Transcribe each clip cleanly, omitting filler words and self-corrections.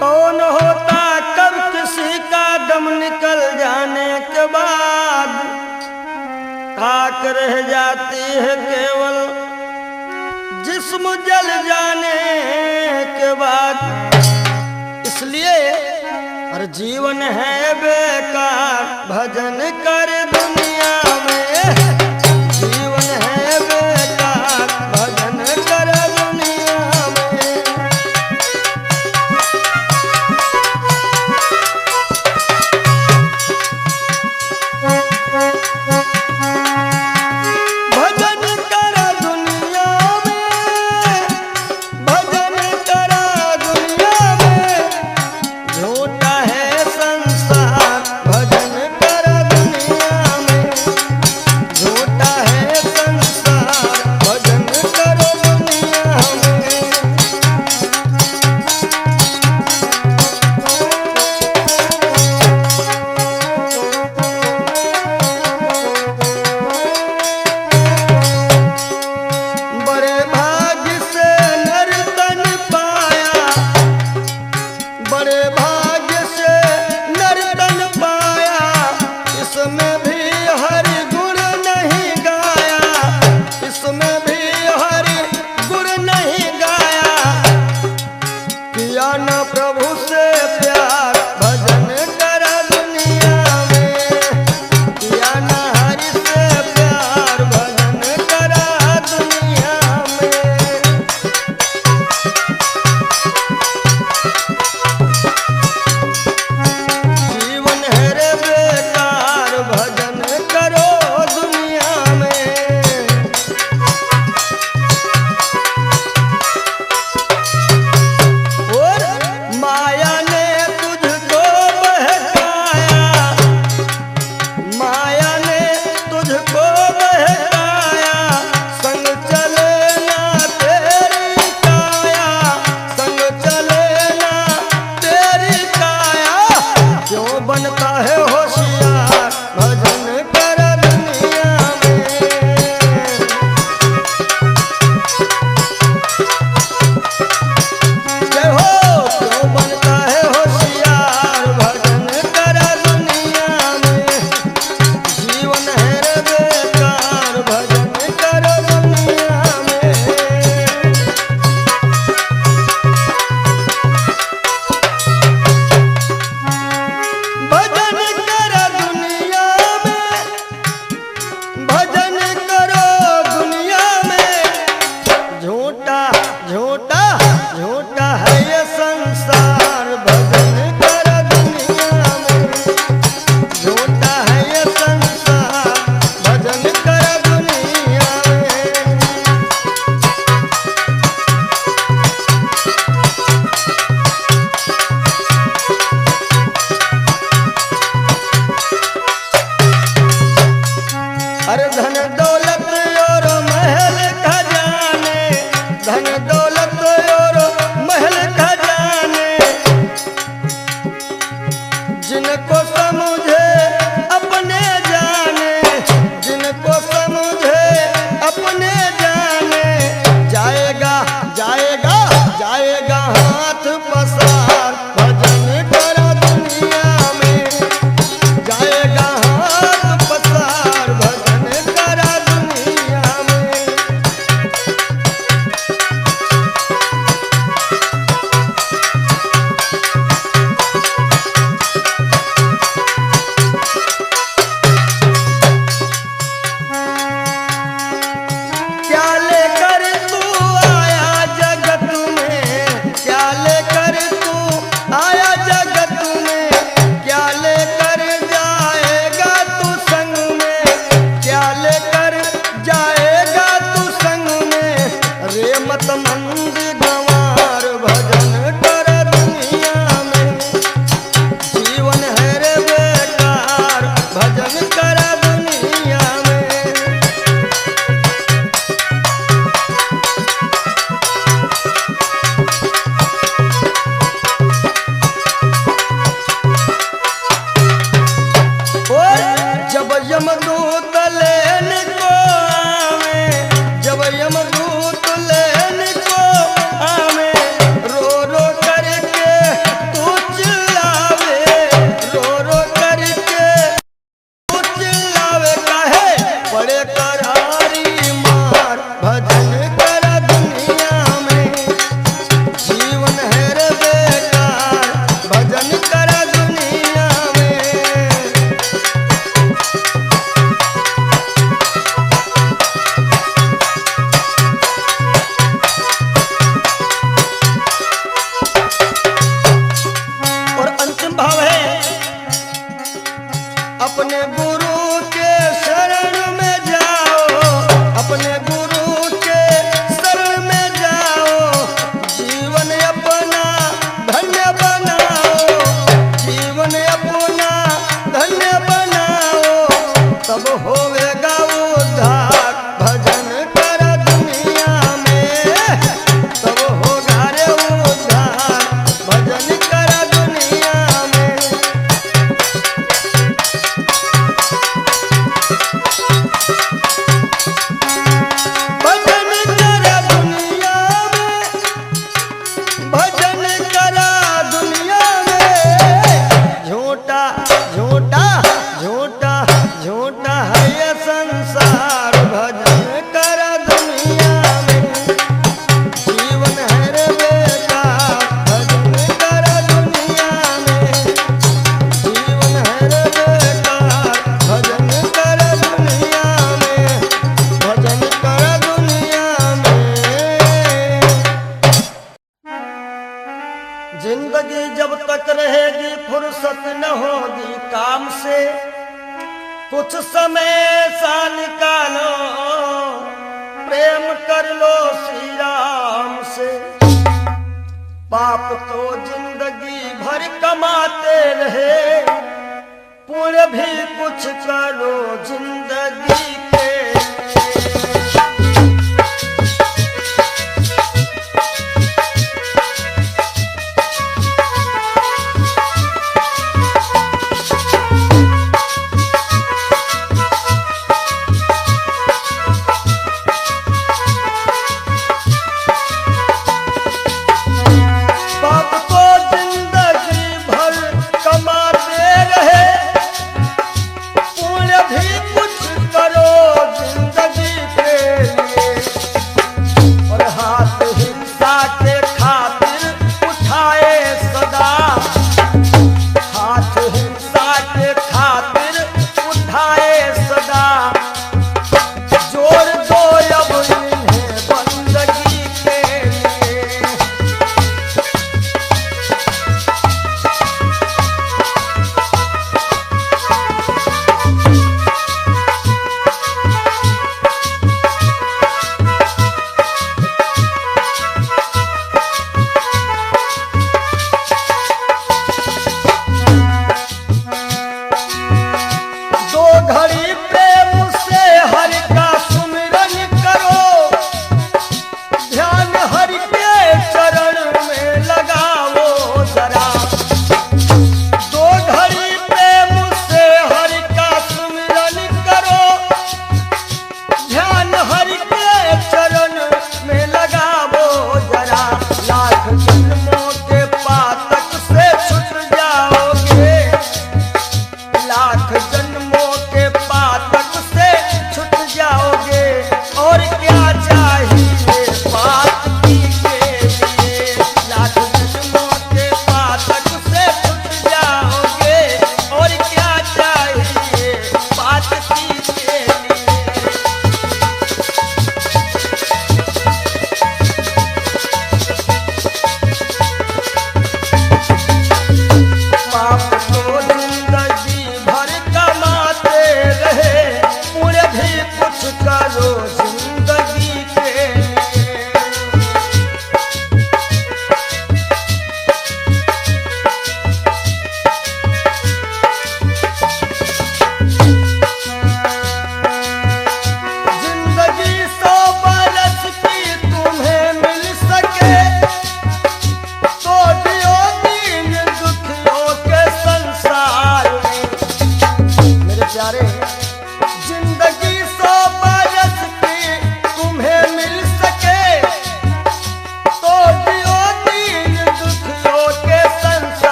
कौन होता कब किसी का दम निकल जाने के बाद, खाक रह जाती है केवल जिस्म जल जाने के बाद। इसलिए हर जीवन है बेकार, भजन कर दुनिया में। जीवन है बेकार, भजन कर दुनिया में। भजन कर दुनिया में, भजन कर दुनिया में। झूठा है संसार, भजन कर दुनिया में। झूठा है संसार, भजन कर दुनिया में। बड़े भाग्य से नर तन पाया, बड़े भाग्य से नर तन पाया। इसमें भी हरि गुण नहीं गाया, इसमें भी हरि गुण नहीं गाया। किया न प्रभु से प्यार, भजन कर दुनिया में। किया न हरि से प्यार, भजन कर दुनिया में। जीवन है रे बेकार, भजन करो दुनिया में। और माया ने तुझको बहकाया, माया ने तुझको बहकाया। संग चले ना तेरी काया, संग चले ना तेरी काया। क्यों बनता है होशियार, भजन कर दुनिया में। जय हो, क्यों बनता है होशियार, भजन कर दुनिया में। जीवन है रे बेकार, भजन कर दुनिया में। भजन कर दुनिया में, भजन करो दुनिया में। झूठा झूठा झूठा है ये संसार, भजन कर दुनिया में। झूठा है ये संसार, भजन कर दुनिया में। अरे धन दौलत और महल खजाने, धन दौलत और महल खजाने। जिनको समझे अपने जाने, जिनको समझे अपने जाने। जाएगा जाएगा जाएगा हाथ पसार, भजन कर दुनिया में। जाएगा हाथ पसार, भजन कर दुनिया में। क्या लेकर तू आया जगत में, क्या लेकर तू जिंदगी जब तक रहेगी फुर्सत न होगी काम से, कुछ समय सा निकालो प्रेम कर लो श्री राम से। पाप तो जिंदगी भर कमाते रहे, पुण्य भी कुछ करो जिंदगी के।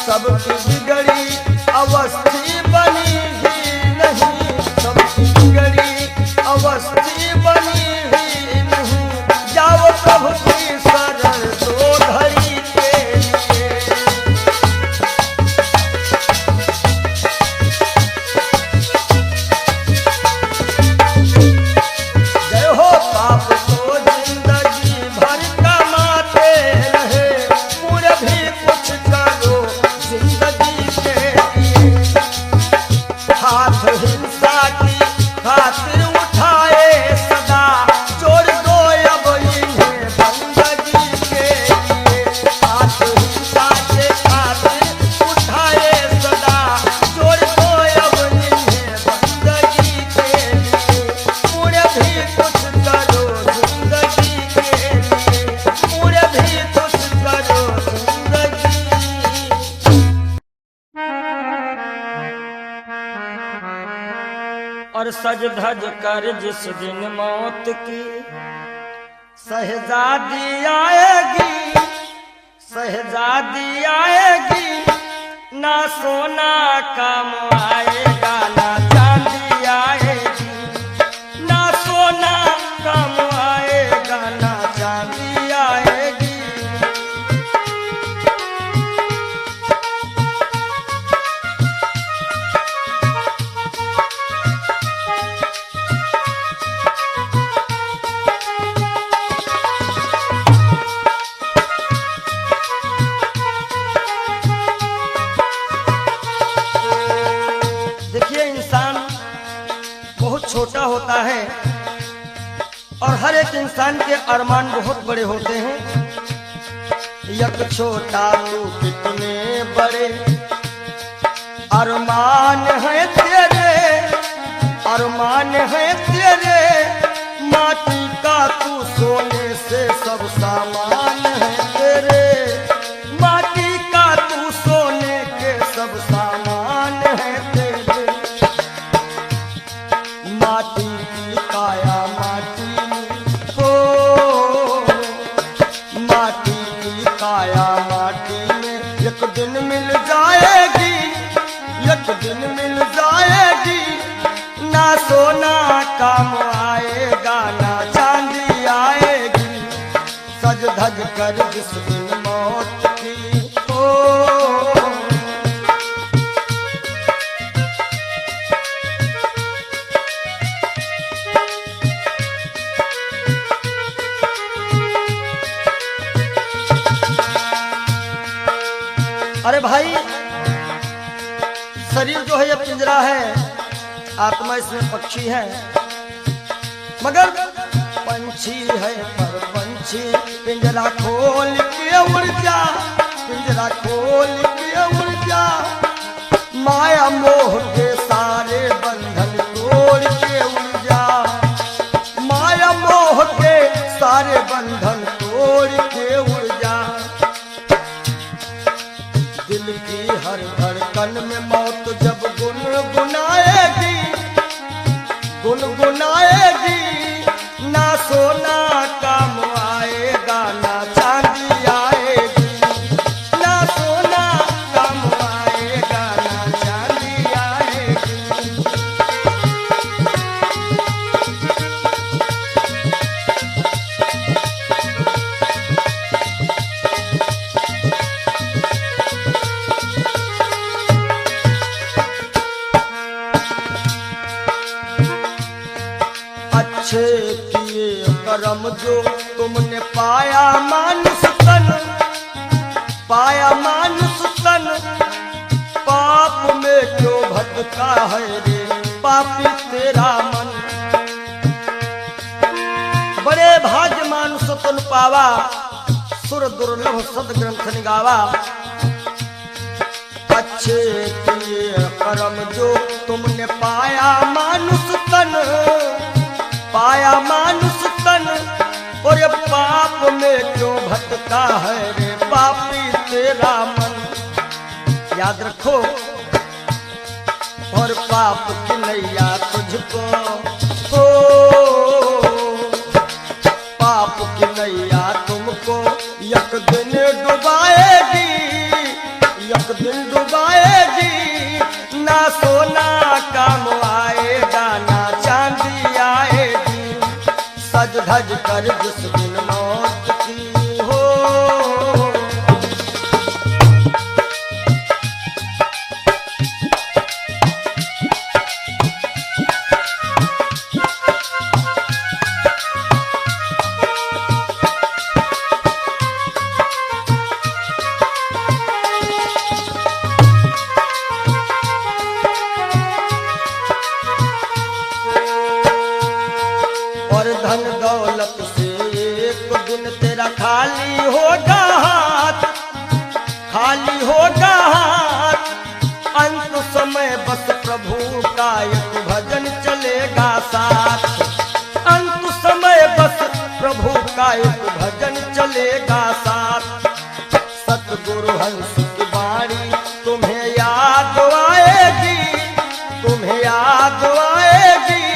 सबकी बिगड़ी अवस्थी बनी ही नहीं, सबकी बिगड़ी अवस्थी बनी ही नहीं। जाओ प्रभु की शरण दो घड़ी के लिए। जय हो पाप को जिंदगी भर कमाते रहे, पूरे भी कुछ कर सज धज कर जिस दिन मौत की शहजादी आएगी, शहजादी आएगी, ना सोना काम आएगा ना चांदी आएगी, ना सोना काम आएगा ना चांदी आएगी। छोटा होता है और हर एक इंसान के अरमान बहुत बड़े होते हैं। यक छोटा तू कितने बड़े अरमान है तेरे, अरमान है तेरे, माटी का तू सोने से सब सामान है तेरे, माटी का तू सोने के सब सामान है तेरे। माटी की काया माटी में हो, माटी की काया माटी में एक दिन मिल जाएगी, एक दिन मिल जाएगी, ना सोना काम आएगा ना चांदी आएगी, सज धज कर जिस दिन मौत की हो। अरे भाई, शरीर जो है ये पिंजरा है, आत्मा इसमें पक्षी है, मगर पंछी है पर पंछी पिंजरा खोल के उड़ जा, पिंजरा खोल के उड़ जा, माया मोह के सारे बंधन तोड़ के उड़ जा, माया मोह के सारे बंधन तोड़ के उड़ जा। दिल की हर धड़कन में मौत जब गुनगुनाएगी, गुनगुनाएगी, ना सोना काम आएगा ना चांदी आएगी, ना सोना काम आएगा ना चांदी आएगी। अच्छे किए कर्म जो तुमने पाया मानुष तन, पाया मानुष तन, पाप में क्यों भटका है रे पापी तेरा मन। बड़े भाग्य मानुष तन पावा, सुर दुर्लभ सद ग्रंथ निगावा। अच्छे किए कर्म जो तुमने पाया मानुष तन, पाया मानुष तन, और ये पाप में क्यों भटका है रे पापी तेरा मन। याद रखो, और पाप की नैया तुझको हो, पाप की नैया तुमको एक दिन डुबाएगी, एक दिन डुबाएगी, ना सोना काम आएगा ना चांदी आएगी, सज धज कर जिस दिन मौत की हो। धन दौलत से एक दिन तेरा खाली होगा हाथ, खाली होगा हाथ, अंत समय बस प्रभु का एक भजन चलेगा साथ, अंत समय बस प्रभु का एक भजन चलेगा साथ। सतगुरु हंस की वाणी तुम्हें याद आएगी, तुम्हें याद आएगी,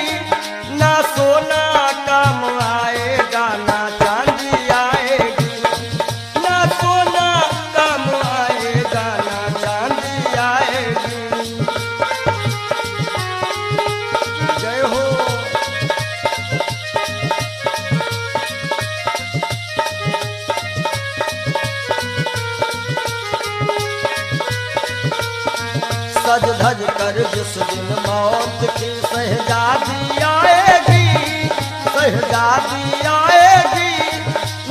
भज कर जिस दिन मौत की शहजादी आएगी, शहजादी आएगी,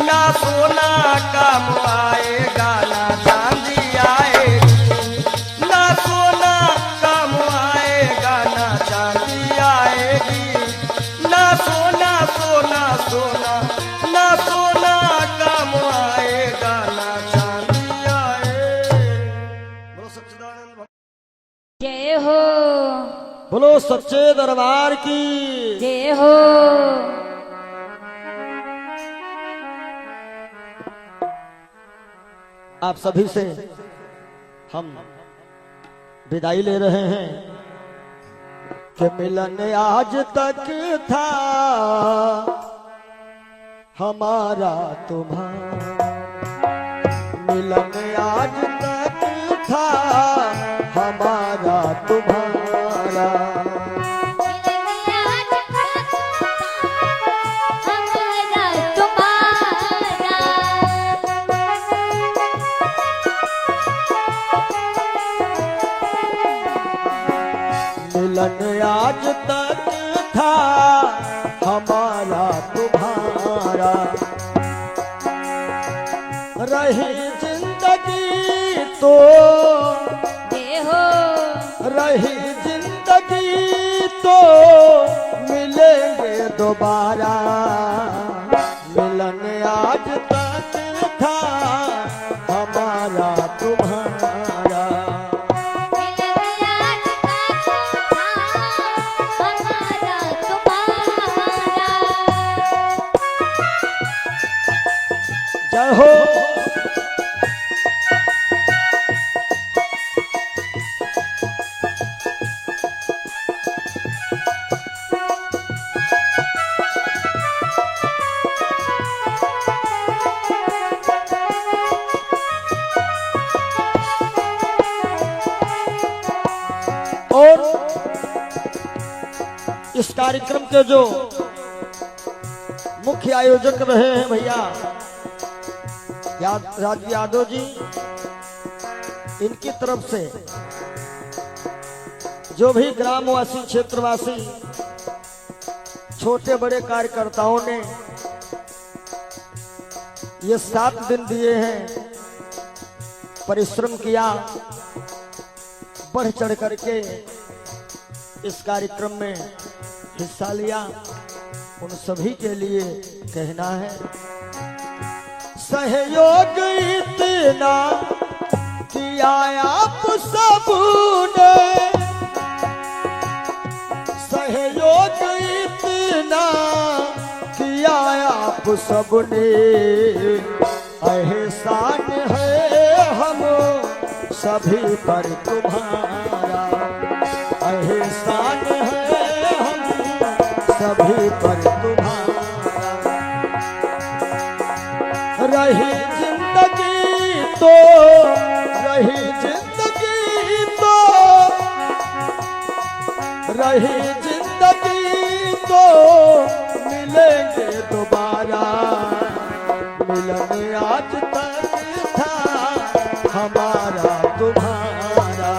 ना सोना काम आएगा ना चांदी आएगी, ना सोना काम आएगा ना चांदी आएगी, ना सोना सोना सोना ना सोना काम आएगा ना चांदी आएगी। बोलो सच्चिदानंद जय हो, बोलो सच्चे दरबार की जय हो। आप सभी से हम विदाई ले रहे हैं कि मिलन आज तक था हमारा तुम्हारा, मिलन आज तक था हमारा तुम्हारा, मिलन आज तक था हमारा तुम्हारा, रही जिंदगी तो जय हो, रही जिंदगी तो मिलेंगे दोबारा, मिलन आज तक था हमारा तुम्हारा, जय हो। और इस कार्यक्रम के जो मुख्य आयोजक रहे हैं भैया राज यादव जी, इनकी तरफ से जो भी ग्रामवासी क्षेत्रवासी छोटे बड़े कार्यकर्ताओं ने ये 7 दिन दिए हैं, परिश्रम किया, बढ़ चढ़ करके इस कार्यक्रम में हिस्सा लिया, उन सभी के लिए कहना है सहयोग इतना किया आप सबने, सहयोग इतना किया आप सबने, एहसान है हम सभी पर तुम्हारा, एहसान है हम सभी पर तुम्हारा, रही जिंदगी तो रही जिंदगी तो रही जिंदगी तो मिलेंगे दोबारा, मिलन आज तक था हमारा तुम्हारा,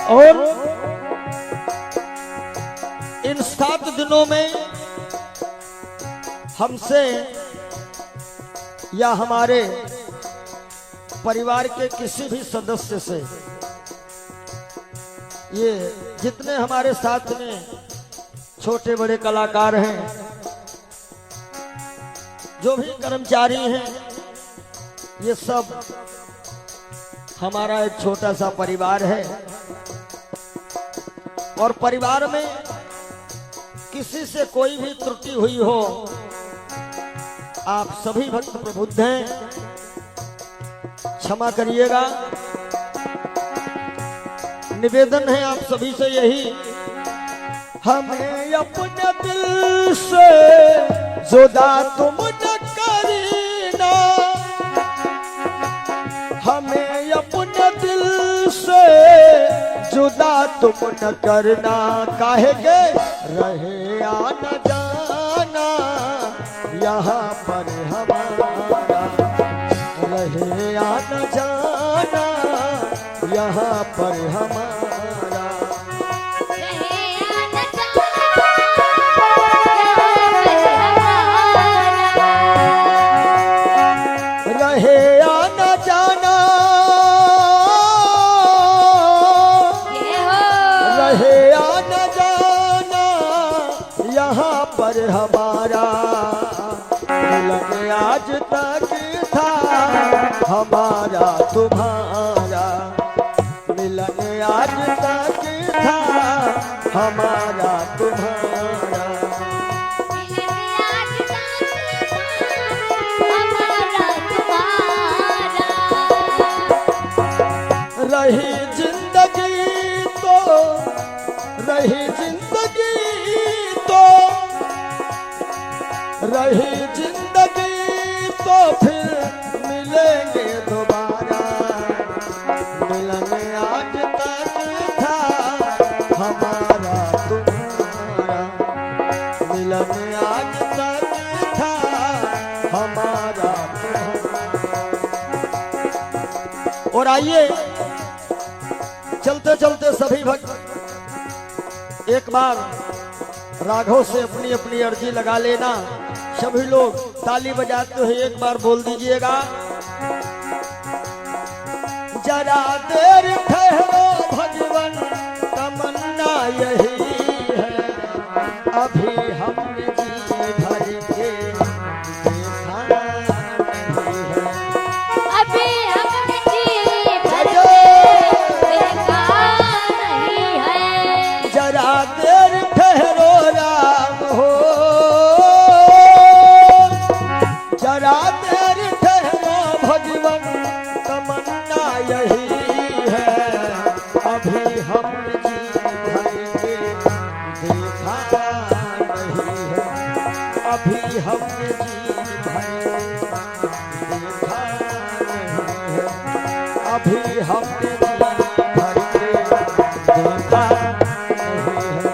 और इन 7 दिनों में हमसे या हमारे परिवार के किसी भी सदस्य से, ये जितने हमारे साथ में छोटे बड़े कलाकार हैं, जो भी कर्मचारी हैं, ये सब हमारा एक छोटा सा परिवार है, और परिवार में किसी से कोई भी त्रुटि हुई हो, आप सभी भक्त प्रबुद्ध हैं, क्षमा करिएगा। निवेदन है आप सभी से यही, हमें अपने दिल से जुदा तुम न करीना, हमें अपने दिल से जुदा तुम न करना, काहे के रहे या न जाना यहाँ पर हमारा, रहे या न जाना यहाँ पर हमारा। रहे या न जाना, रहे या न जाना यहाँ पर हमारा, मिलन आज तक था हमारा तुम्हारा, मिलन आज तक था हमारा तुम्हारा। रही जिंदगी तो, रही जिंदगी तो, रही जिंदगी तो फिर मिलेंगे दोबारा, मिलन आज तक था हमारा तुम्हारा, मिलन आज तक था हमारा तुम्हारा। और आइए चलते चलते सभी भक्त एक बार राघव से अपनी अपनी अर्जी लगा लेना। सभी लोग ताली बजाते हुए एक बार बोल दीजिएगा, जरा देर ठहरो भगवन तमन्ना यही है, अभी हमने जी भर के देखा नहीं है, अभी हमने जी भर के देखा नहीं है। जरा देर ठहरो राम हो, जरा देर ठहरो भगवन तमन्ना यही है, अभी हम जी भर के देखा नहीं है, अभी हम जी भर के देखा नहीं है, अभी हम जी भर के देखा नहीं है,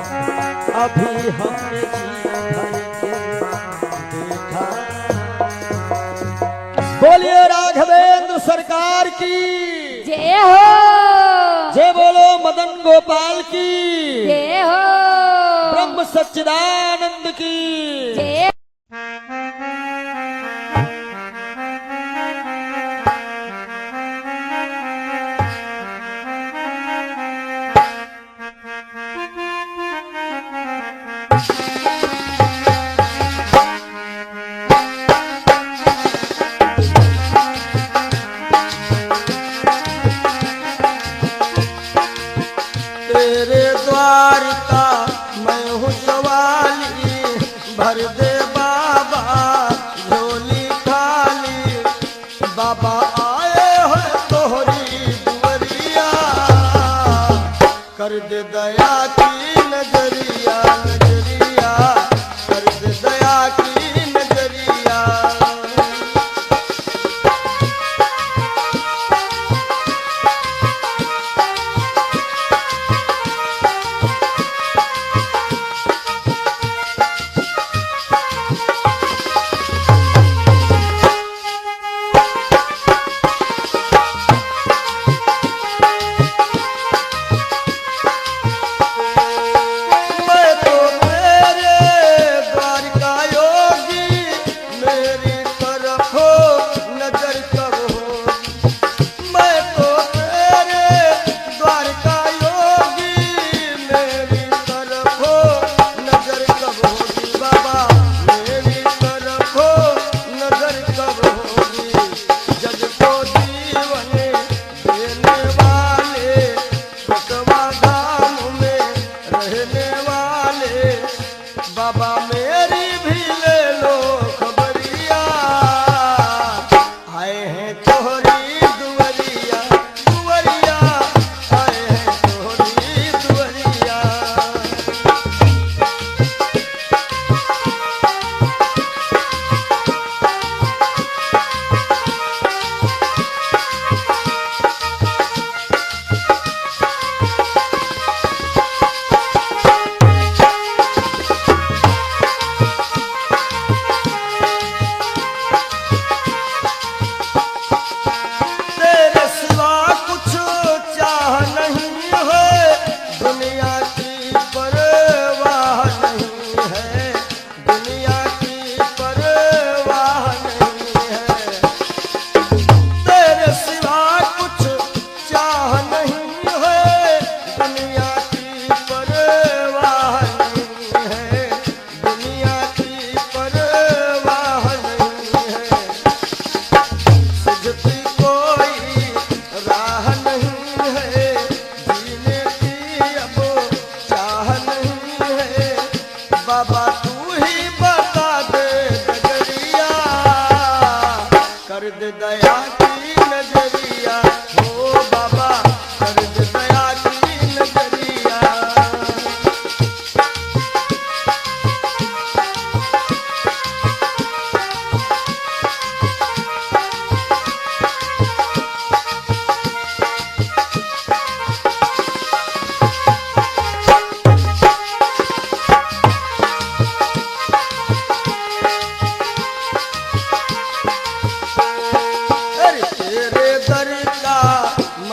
अभी हमने जी भर के देखा। बोलिए राघवेंद्र सरकार की जय हो, जय, बोलो मदन गोपाल की जय हो, ब्रह्म सच्चिदानंद की जय। तेरे द्वार का मैं हूँ सवाली, भर दे बाबा झोली खाली, बाबा आए हो तोहरी दुवरिया, कर दे दया की नजरिया, नजरिया कर दे दया की नजरिया।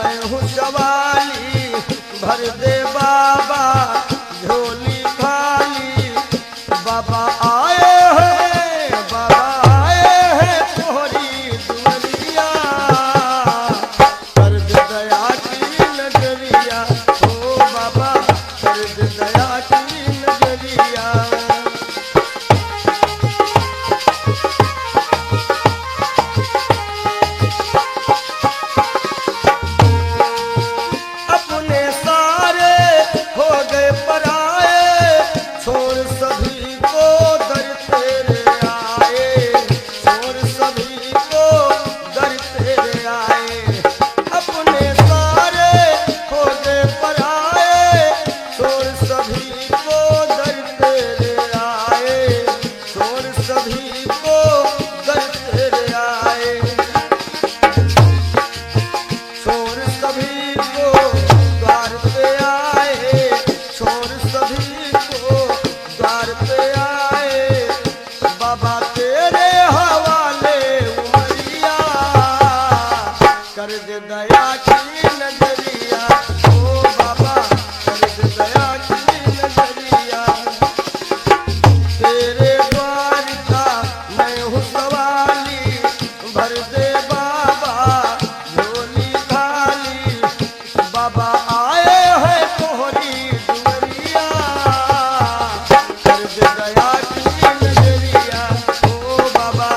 मैं हूँ सवाली भर दे बाबा झोली खाली। बाबा आए हैं तोहरी दुआरिया, कर दे दया की नजरिया। ओ बाबा कर दे दया की नजरिया। अपने सारे हो गए पराए, छोड़ सभी को दर तेरे आए, छोड़ सभी को दर तेरे आए। अपने सारे हो गए पराए, छोड़ सभी को दर तेरे आए, छोड़ सभी को दर तेरे आए। छोड़ सभी को द्वार पे आए, छोड़ सभी को द्वार पे आए। बाबा तेरे हवाले उमरिया, कर दे दया की नजरिया। ओ बाबा कर दे दया की नजरिया। तेरे द्वार का मैं हूँ सवाली भर दे बाबा झोली खाली। बाबा आए हैं तोहरी दुआरिया, कर दे दया की नजरिया। ओ बाबा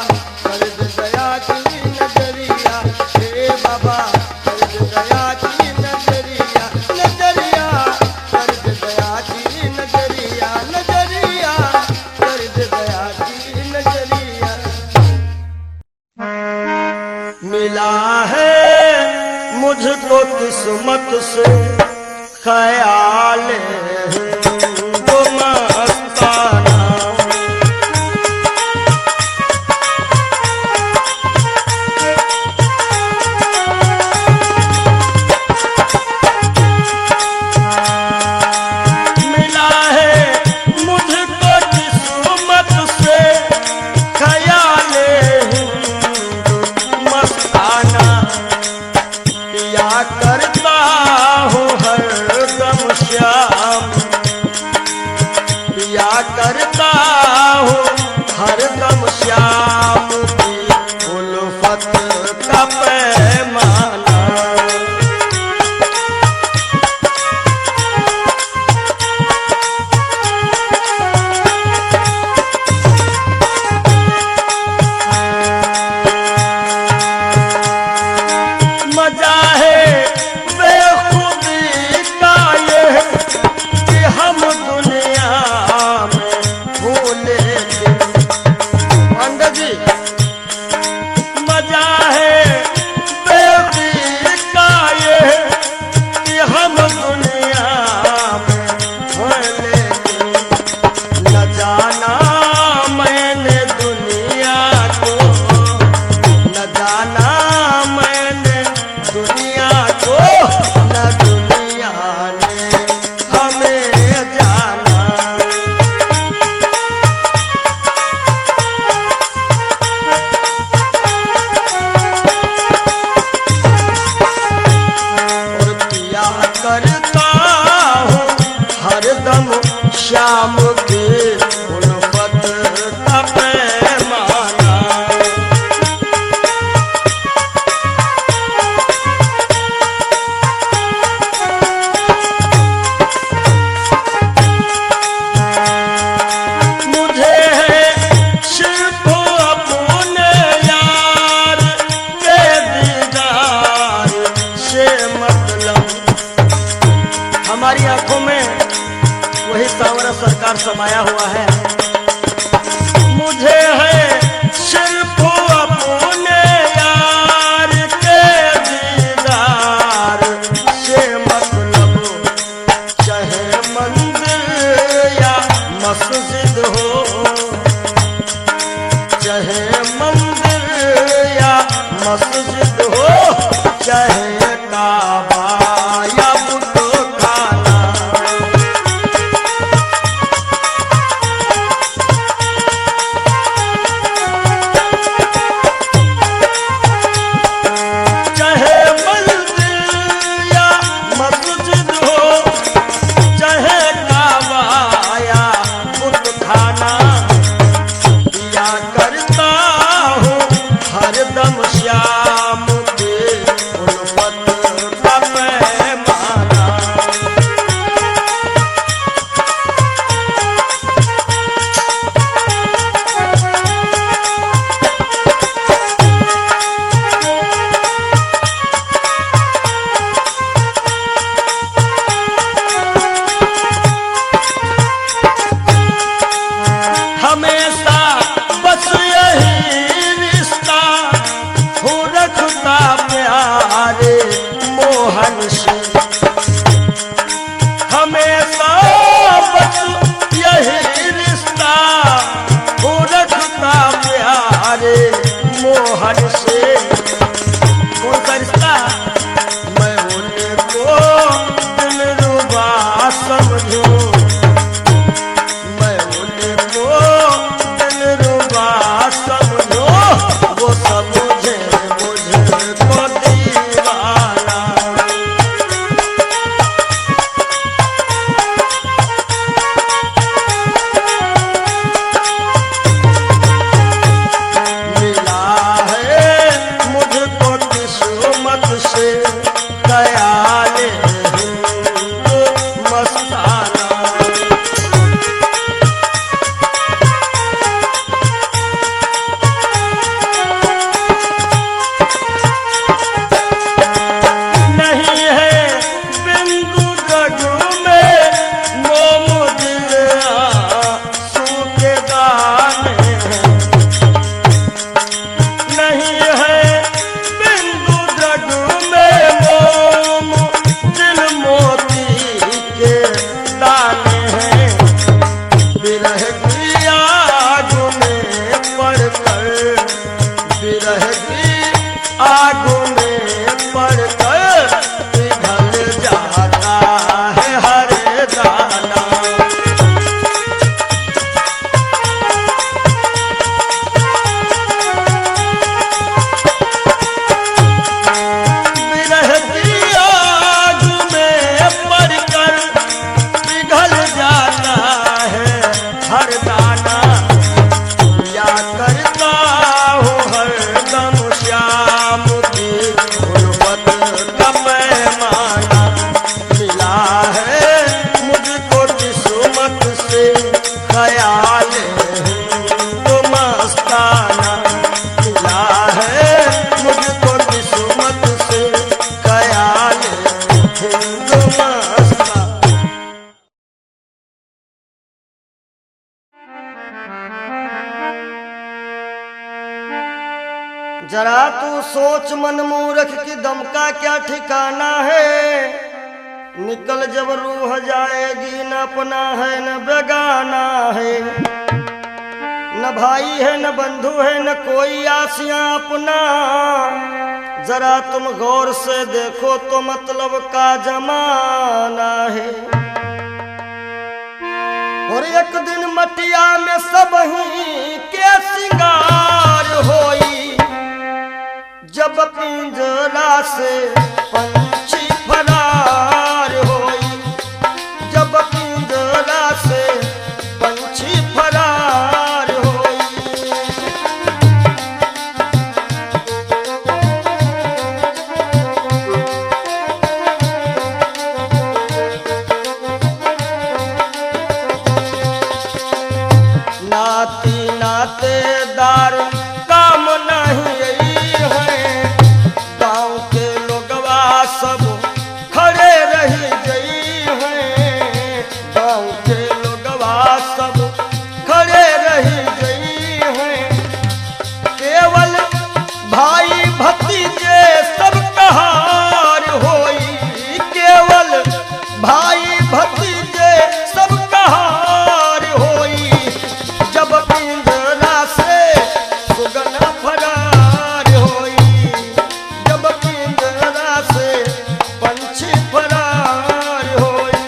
कर दे दया की नजरिया। हे बाबा कर दे दया की नजरिया। नजरिया कर दे दया की नजरिया। नजरिया कर दे दया की नजरिया। मिला है मुझको किस्मत से ख्याल हिंदू मस्ताना। मिला है मुझको किस्मत से ख्याल हिंदू मस्ताना। पिया करता हूँ हरदम श्याम, पिया करता हूँ हरदम श्याम की उल्फत का पैमाना। मजा है बेखुदी का ये कि हम दुनिया में भूले थे। पंडित जी मजा है बेखुदी का ये कि हम दुनिया में भूले थे। न जाना मैंने दुनिया को, न जाना मैंने दुनिया को, न दुनिया ने हमें जाना। और पिया करता हूँ हरदम शाम की उल्फत का पैमाना। मुझे है सिर्फ अपने यार के दीदार से मतलब। हमारी आंखों में वही सांवरा सरकार समाया हुआ है। मुझे है सिर्फ अपने यार के दीदार से मतलब। चाहे मंदिर या मस्जिद हो, चाहे मंदिर या मस्जिद हो, चाहे काबा या बुतखाना। सोच मन मूर्ख की दम का क्या ठिकाना है। निकल जब रूह जाएगी न अपना है न बेगाना है, न भाई है न बंधु है न कोई आसियां अपना। जरा तुम गौर से देखो तो मतलब का जमाना है। और एक दिन मटिया में सब ही के सिंगार होई, जब पिंजरा से पंछी फरार होई, जब पिंजरा से पंछी फरार होई। नाती नातेदार काम नहीं है, गांव के लोगवा सब खड़े रही गई हैं, गांव के लोगवा सब खड़े रही गई हैं। केवल भाई भतीजे सब कहार होई, केवल भाई भतीजे सब कहार होई, जब पिंजरा से सुगना फरार होई, जब पिंजरा से पंछी फरार होई।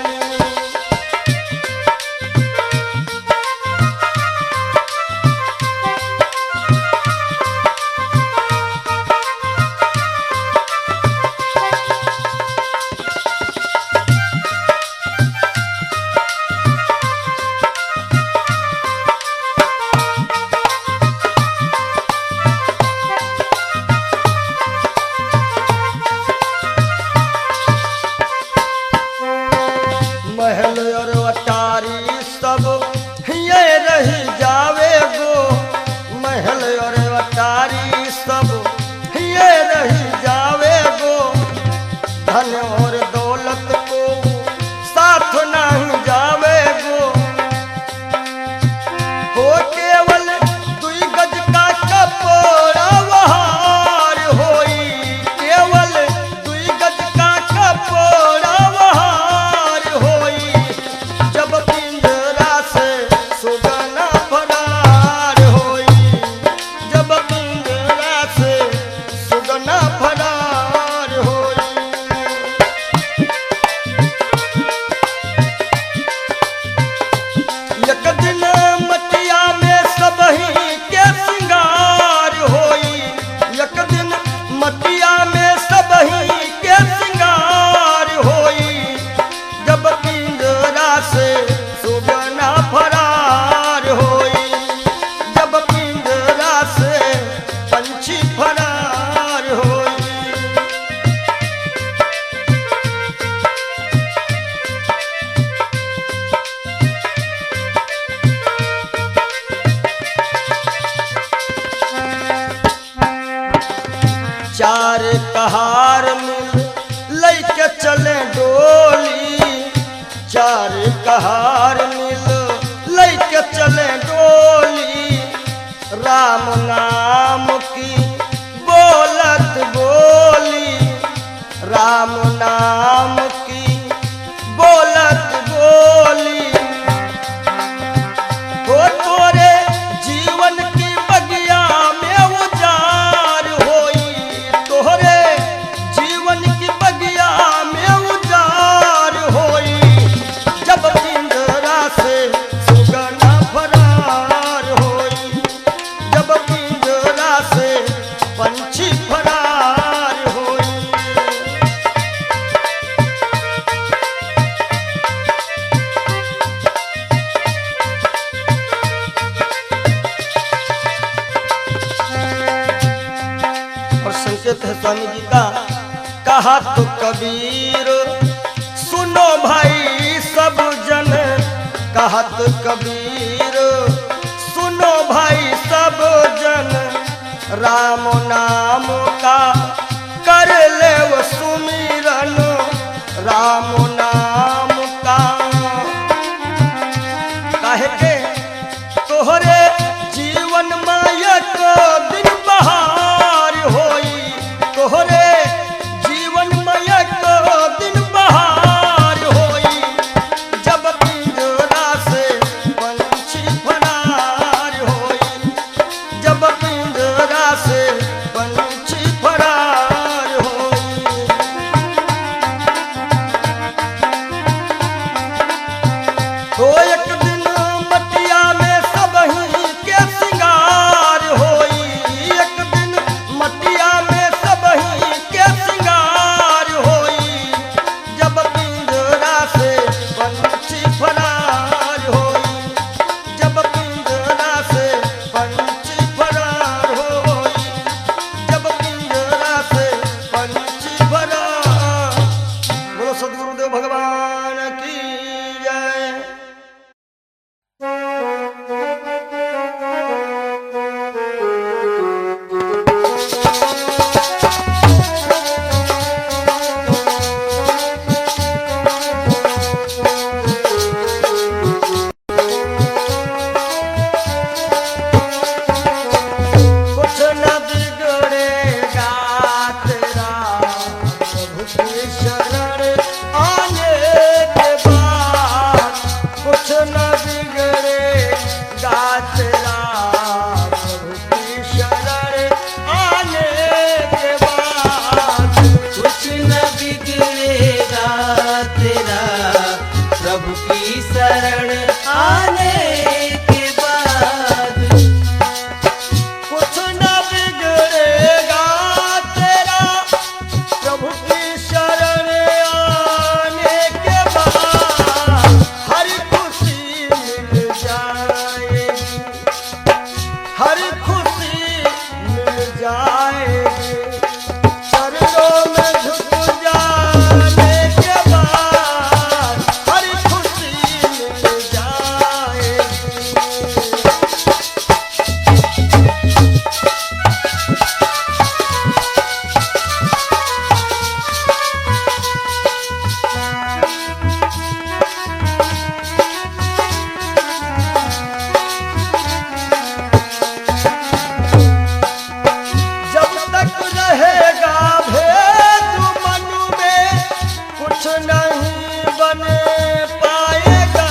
महल और अटारी सब ये रही जावे गो, महल और अटारी सब ये रही जावे गो। धन और दौलत को साथ नहीं जावे गो, हो केवल दुई गज का कपड़ा वहार होई, केवल दुई गज का कपड़ा वहार होई, जब पिंजरा से सुगना फरार होई, जब पिंजरा से सुगना फरार होई। एक दिन मटिया में सब ही के सिंगार होई, एक दिन मटिया में सब ही के सिंगार होई, जब पिंजरा से सुगना फरार होई, जब पिंजरा से पंछी फरार होई। चार कहार मिल लैके चले डोली, चार कहार मिल लैके चले डोली। राम नाम की बोलत बोली, राम नाम की बोलत बोली। हो तोरे जीवन की बगिया में उजार होई, तोरे जीवन की बगिया में उजार होई, जब पिंजरा से सुगना फरार होई, जब पिंजरा से पंछी फरार होई। और संकेत है स्वामी जी का, कहा तो कबीर सुनो भाई सब जन, कहा तो कबीर सुनो भाई सब जन। राम नाम का कर ले वो सुमिरन, राम नाम का। काहे के तोहरे जीवन माया को दिन बहार होई, महादेव भगवान की जय। कुछ न बिगड़ेगा तेरा प्रभु की शरण आने के बाद। कुछ न बिगड़ेगा तेरा प्रभु की शरण आने के बाद। कुछ न बिगड़ेगा तेरा प्रभु की शरण आने के बाद। कुछ न बिगड़ेगा तेरा प्रभु की शरण आने के बाद। हर खुशी मिल जाएगी, हर खुशी मिल जाएगी। चरणों में झुक जाने के बाद हर खुशी मिल जाएगी। जब तक रहेगा भेद मन में कुछ नहीं बन पाएगा।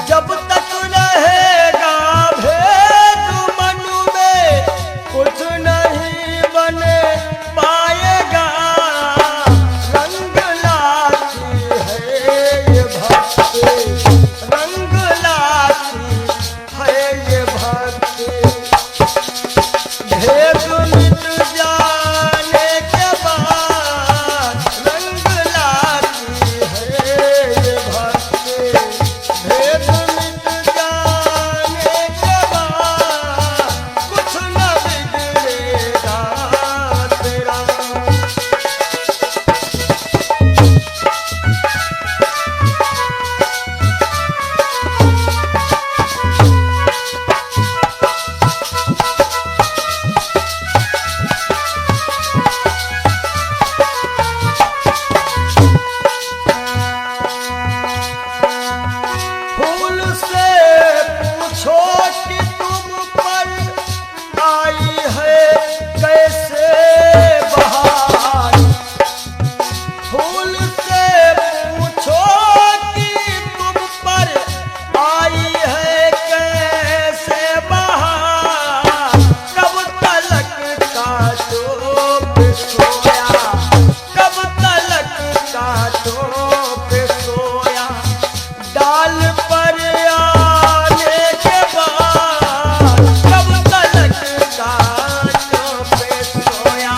जब तक रहेगा भेद मन में कुछ नहीं बन पाएगा। रंग लाती है ये भक्ति, रंग लाती है ये भक्ति। भेद मिट जाने के बाद रंग लाती है ये भक्ति। भेद मिट जाने के बाद कुछ न बिगड़ेगा तेरा। फूल से पूछो कि तुम पर आई है कैसे बहार। फूल से पूछो कि तुम पर आई है कैसे बहार। कब तलक कांटों पे सोया, कब तलक कांटों पे सोया। डाल पर आने के बाद कब तलक कांटों पे सोया।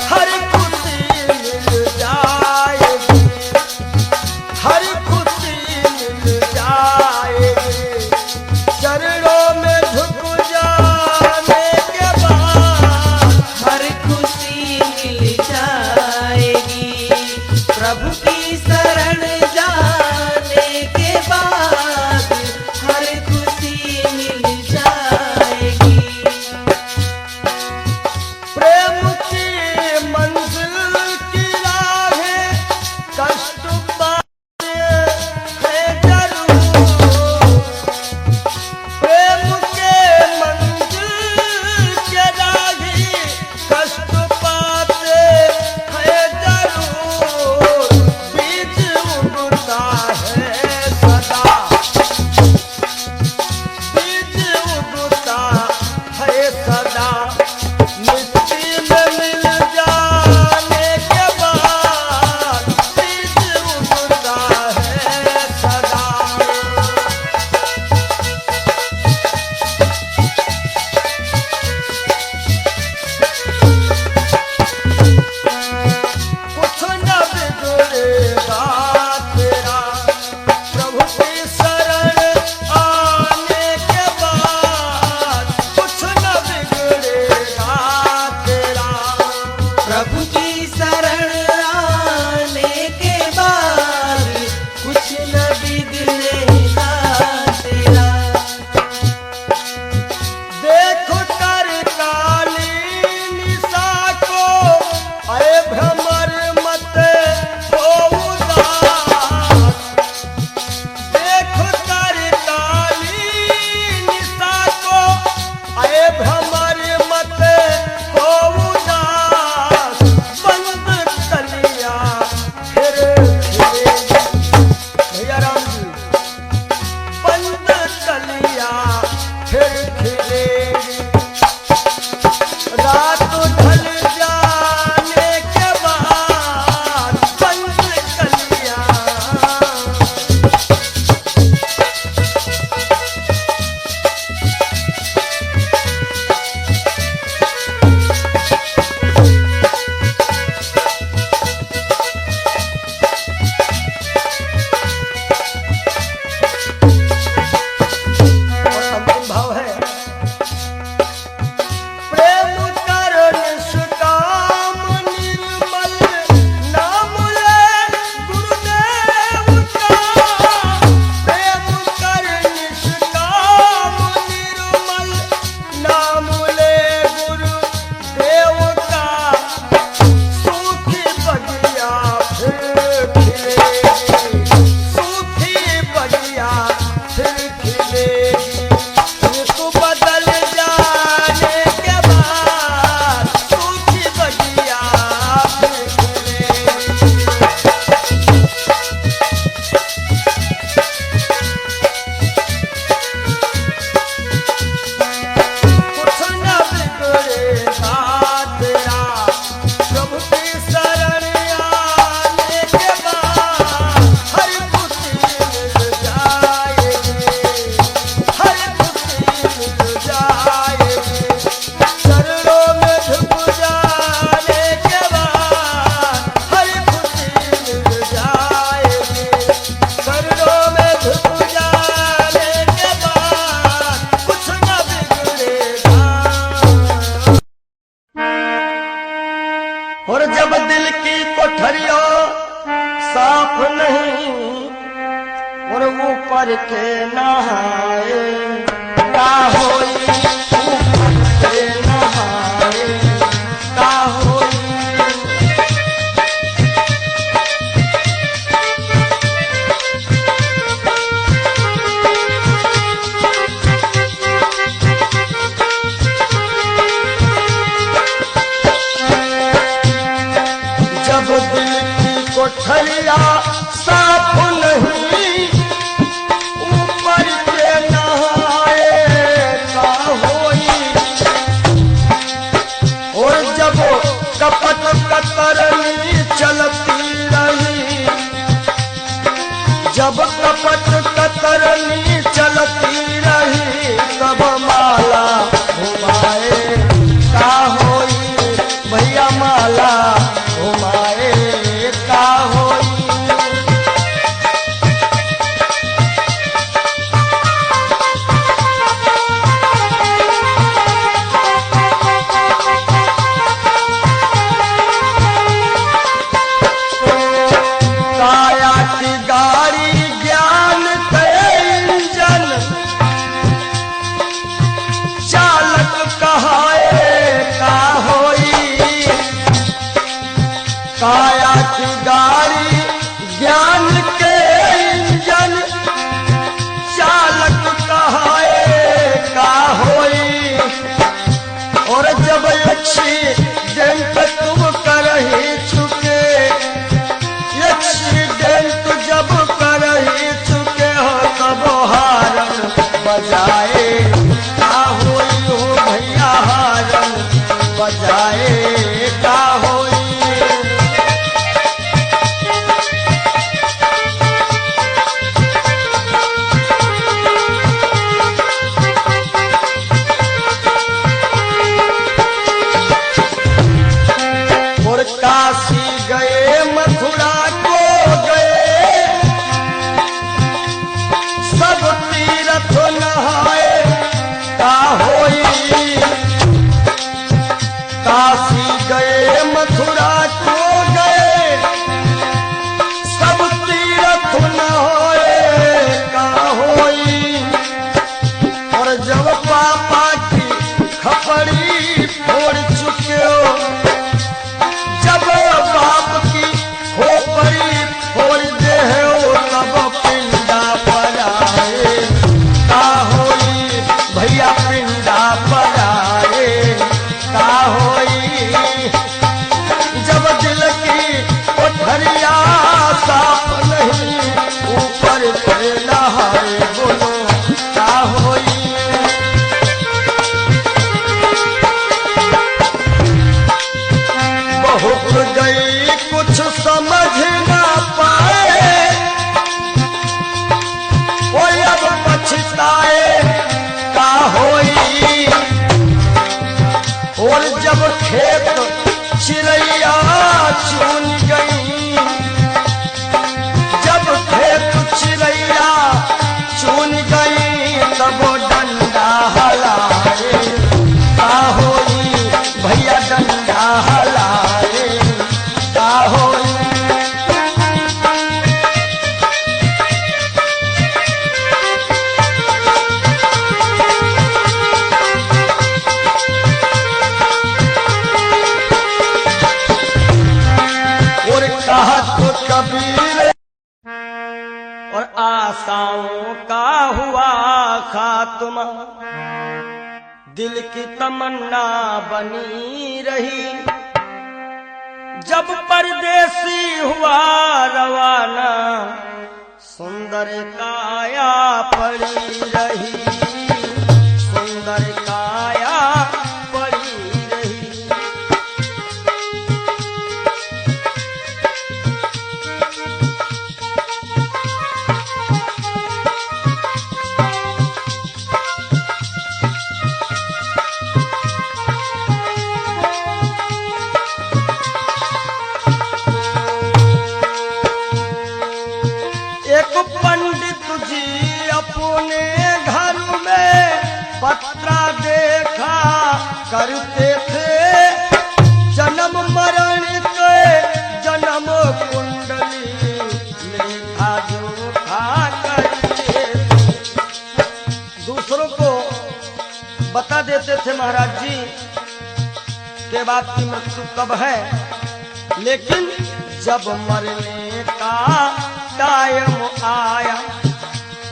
हर खुशी मिल जाएगी, हर खुशी मिल जाएगी। चरणों में झुक जाने के बाद हर खुशी मिल जाएगी। प्रभु की शरण जाने के बाद हर खुशी मिल जाएगी। प्रेम की मंजिल की राहें कष्ट पाते हैं जरूर। प्रेम के मंजिल के राही कष्ट पाते हैं जरूर। साफ नहीं और ऊपर के नहाए का होई ऊपर के नहाए का होई। जब दिल की कोठरिया साफ नहीं ऊपर के नहाए का होई और जब कपट कतरनी चलती रही जब कपट कतरनी चलती रही तब माला घुमाए का होई भैया माला घुमाए का होई। काया की गाड़ी ज्ञान के इंजन चालक कहाए का होई। काया की गाड़ी ज्ञान के इंजन चालक कहाए का होई और जब एक्सीडेंट तुम कर ही चुके एक्सीडेंट जब कर ही चुके हो तब हारन बजाए का होई हो भैया हारन बजाए का होई। और काशी गए मथुरा को गए सब तीर्थ नहाए का होई। काशी गए मथुरा को गए सब तीर्थ नहाए का होई और जब पापा की खपड़ी फोड़ चुके हो जब बाप की खोपड़ी फोड़ दे हो तब पिंडा पर आए का होई भैया पिंडा पर आए का होई। जब दिल की कोठरिया साफ नहीं ऊपर से नहाए बोलो का होई। बहुत गई कुछ समझ ना पाए कोई अब पछताए का होई और जब खेत चिड़ैया चुन गई जब खेत चिड़ैया चुन गई तब डंडा हलाए का होई भैया डंडा हलाए का होई। और कहा तो कबीर और आशाओं का हुआ खात्मा दिल की तमन्ना बनी रही जब परदेसी हुआ रवाना सुंदर काया पड़ी रही सुंदर काया पड़ी रही। एक पंडित जी अपने घर में पत्रा देखा करते थे जन्म मरण के जन्म कुंडली करते थे महाराज जी के बाद की मृत्यु कब है, लेकिन जब मरने का टाइम आया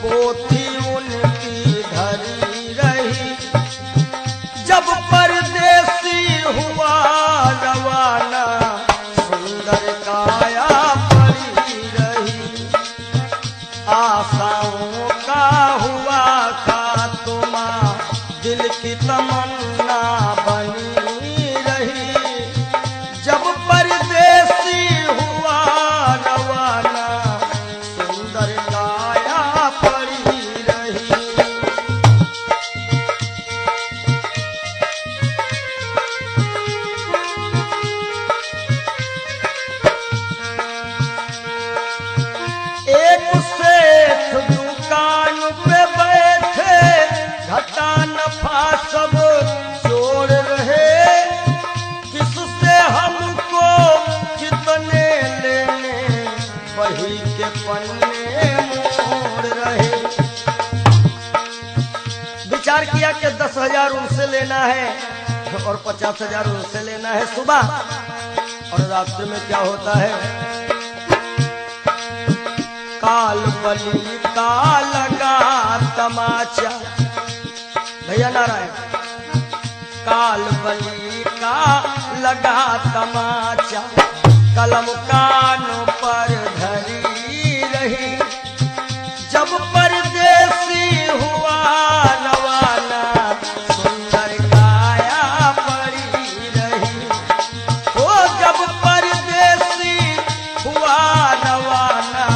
पोथी उनकी धरी रही। जब परदेसी हुआ रवाना सुंदर काया पड़ी रही। आशाओं का हुआ खात्मा दिल की तमन्ना बनी रही। जब परदेसी हुआ रवाना सुंदर काया पड़ी रही। एक सेठ दुकान पे बैठे घटा नफा सब जोड़ रहे। किससे हमको कितने लेने वही के पन्ने मोड़ रहे। विचार किया कि 10,000 उनसे लेना है और 50,000 उनसे लेना है सुबह, और रात्रि में क्या होता है काल बली का लगा तमाचा। भैया नारायण, काल बली का लगा तमाचा कलम कानों पर धरी रही। जब परदेसी हुआ रवाना सुंदर काया पड़ी रही। ओ जब परदेसी हुआ रवाना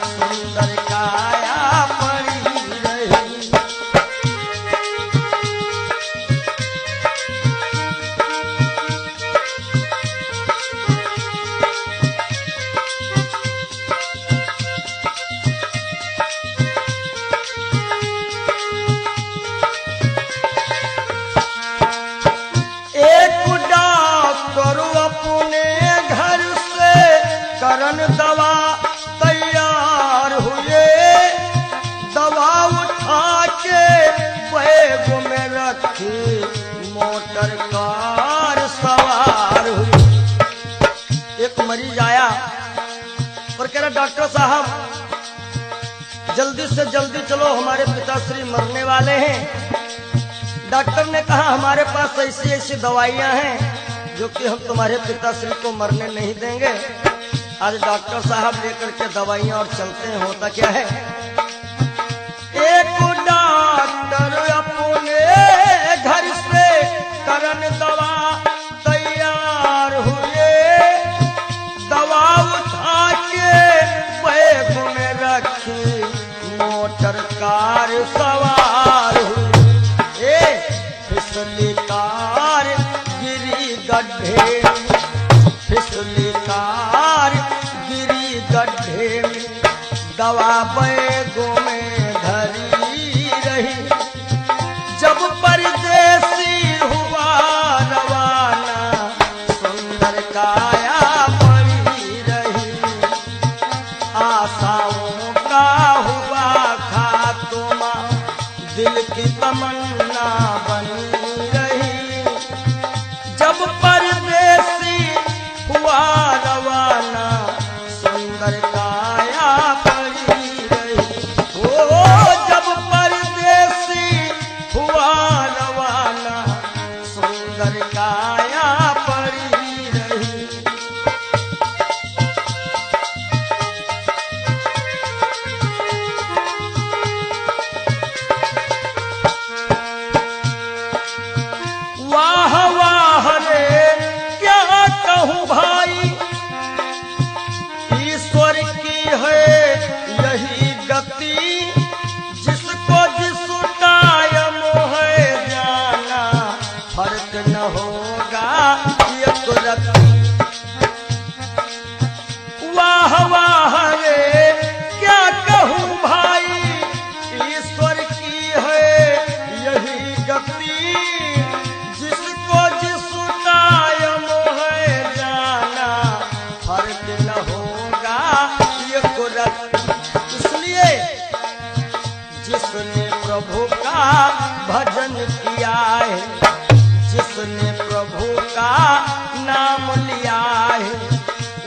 सुंदर काया पड़ी रही। एक डॉक्टर अपने घर से करन दवा तैयार हुए। दवा उठा के बैग में रखी मोटर कार सवार हुई। एक मरीज आया और कह रहा डॉक्टर साहब जल्दी से जल्दी चलो, हमारे पिताश्री मरने वाले हैं। डॉक्टर ने कहा हमारे पास ऐसी ऐसी दवाइयां हैं जो कि हम तुम्हारे पिताश्री को मरने नहीं देंगे। आज डॉक्टर साहब लेकर के दवाइयां और चलते हैं। होता क्या है, एक डॉक्टर अपने घर से करन दवा तैयार हुए। दवा उठा के बैग में रखी मोटर कार सवार हुई। फिसली कार गिरी गड्ढे में, फिसली कार गिरी गड्ढे में। दवा बैगों में धरी रही। जब परदेसी हुआ रवाना सुंदर काया पड़ी रही। आशाओं का हुआ खात्मा दिल की तमन्ना बनी रही। जब परदेसी हुआ रवाना सुंदर काया पड़ी रही। ओ जब परदेसी हुआ रवाना सुंदर काया पड़ी रही। वाह वाह रे क्या कहूँ भाई, ईश्वर की है यही गति। जिसको जिस टाइम है जाना फर्क न होगा ये तुरंती। वाह वाह रे क्या कहूँ भाई, ईश्वर की है यही गति। जिसको जिस टाइम है जाना फर्क न होगा ये कुदरत। इसलिए जिसने प्रभु का भजन किया है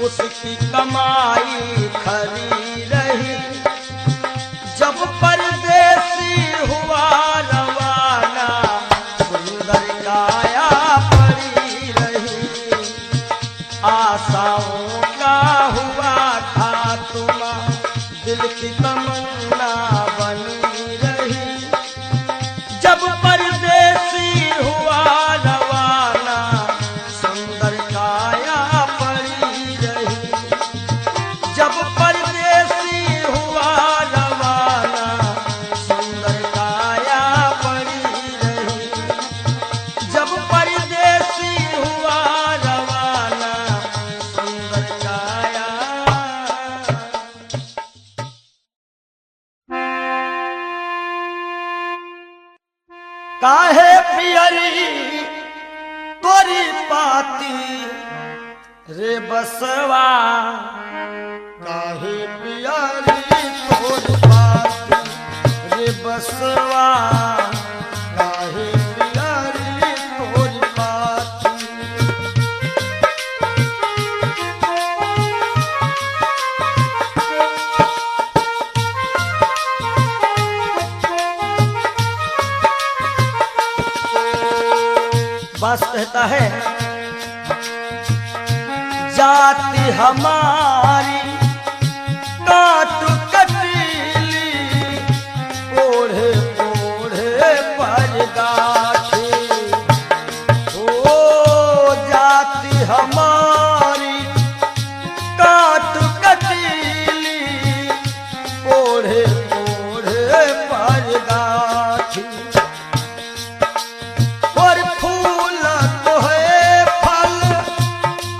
उसकी कमाई खरी रही। जब परदेसी हुआ रवाना सुंदर काया पड़ी रही। आशाओं का हुआ खात्मा दिल की तमन्ना बनी रही। जब परदेसी हुआ रवाना सुंदर काया पड़ी रही। जब परदेसी हुआ रवाना सुंदर काया पड़ी रही। जब परदेसी हुआ रवाना सुंदर काया। काहे पियरी तोरी पाती रे बसवा। काहे पियरी तोरी पाती रे बसवा। काहे पियरी तोरी पाती। बस कहता है जाति हमारी काट कटीली ओढ़े ओढ़े पर गाठी। ओ जाति हमारी काट कटीली ओढ़े ओढ़े पर गाठी। और फूल तो है फल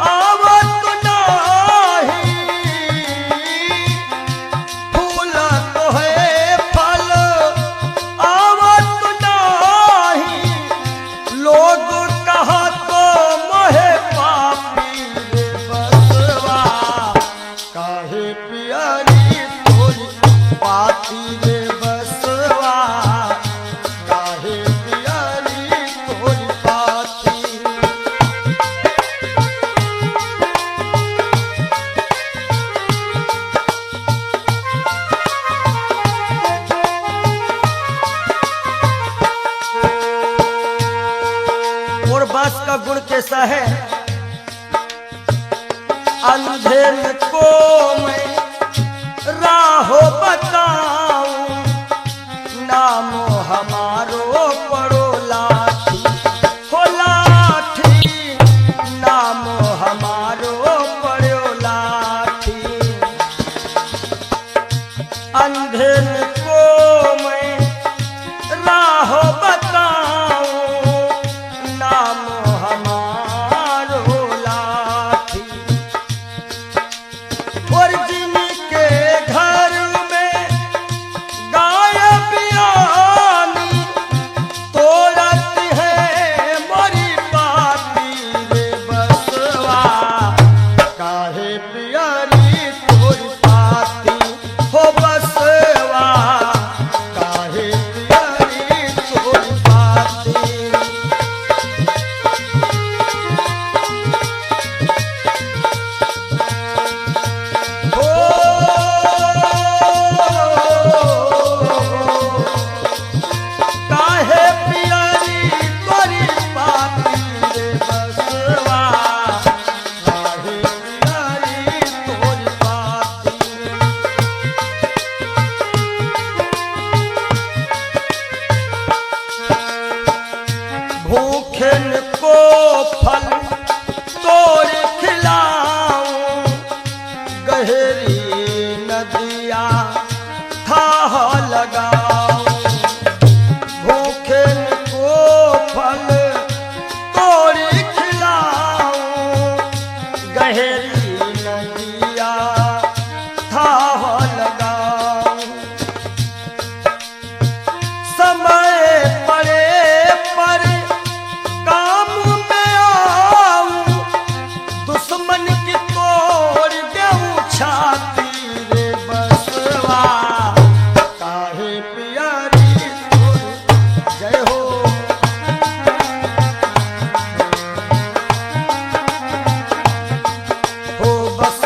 आवत नाही। फूल तो है फल आवत नाही। लोग कहा तो मोहे पापी रे बसवा। काहे पियरी तोरी पाती रे बसवा। काहे पियरी तोरी पाती। और बस का गुण कैसा है? अंधेर को मैं राहो बताऊं। नामो हमारो पड़ो लाठी। हो लाठी नामो हमारो पड़ो लाठी। अंधेर को मैं राहो बताऊं। नामो हमारो लाठी। और जिनके घर में गाय बियानी तोड़त है मोरी पाती रे बसवा। काहे पियरी तोरी पाती हो बसवा। काहे पियरी तोरी पाती। काहे पियरी तोरी पाती रे बसवा। काहे पियरी तोरी पाती। भूखन को फल तोड़ खिलाऊं। गहरी नदिया थाह लगाऊं। भूखन को फल तोड़ खिलाऊं। गहरी नदिया थाह लगाऊं। समय पड़े पर काम में आऊं। दुश्मन की तोड़ देऊं छाती रे बसवा। काहे पियरी तोरी। जय हो। हो बस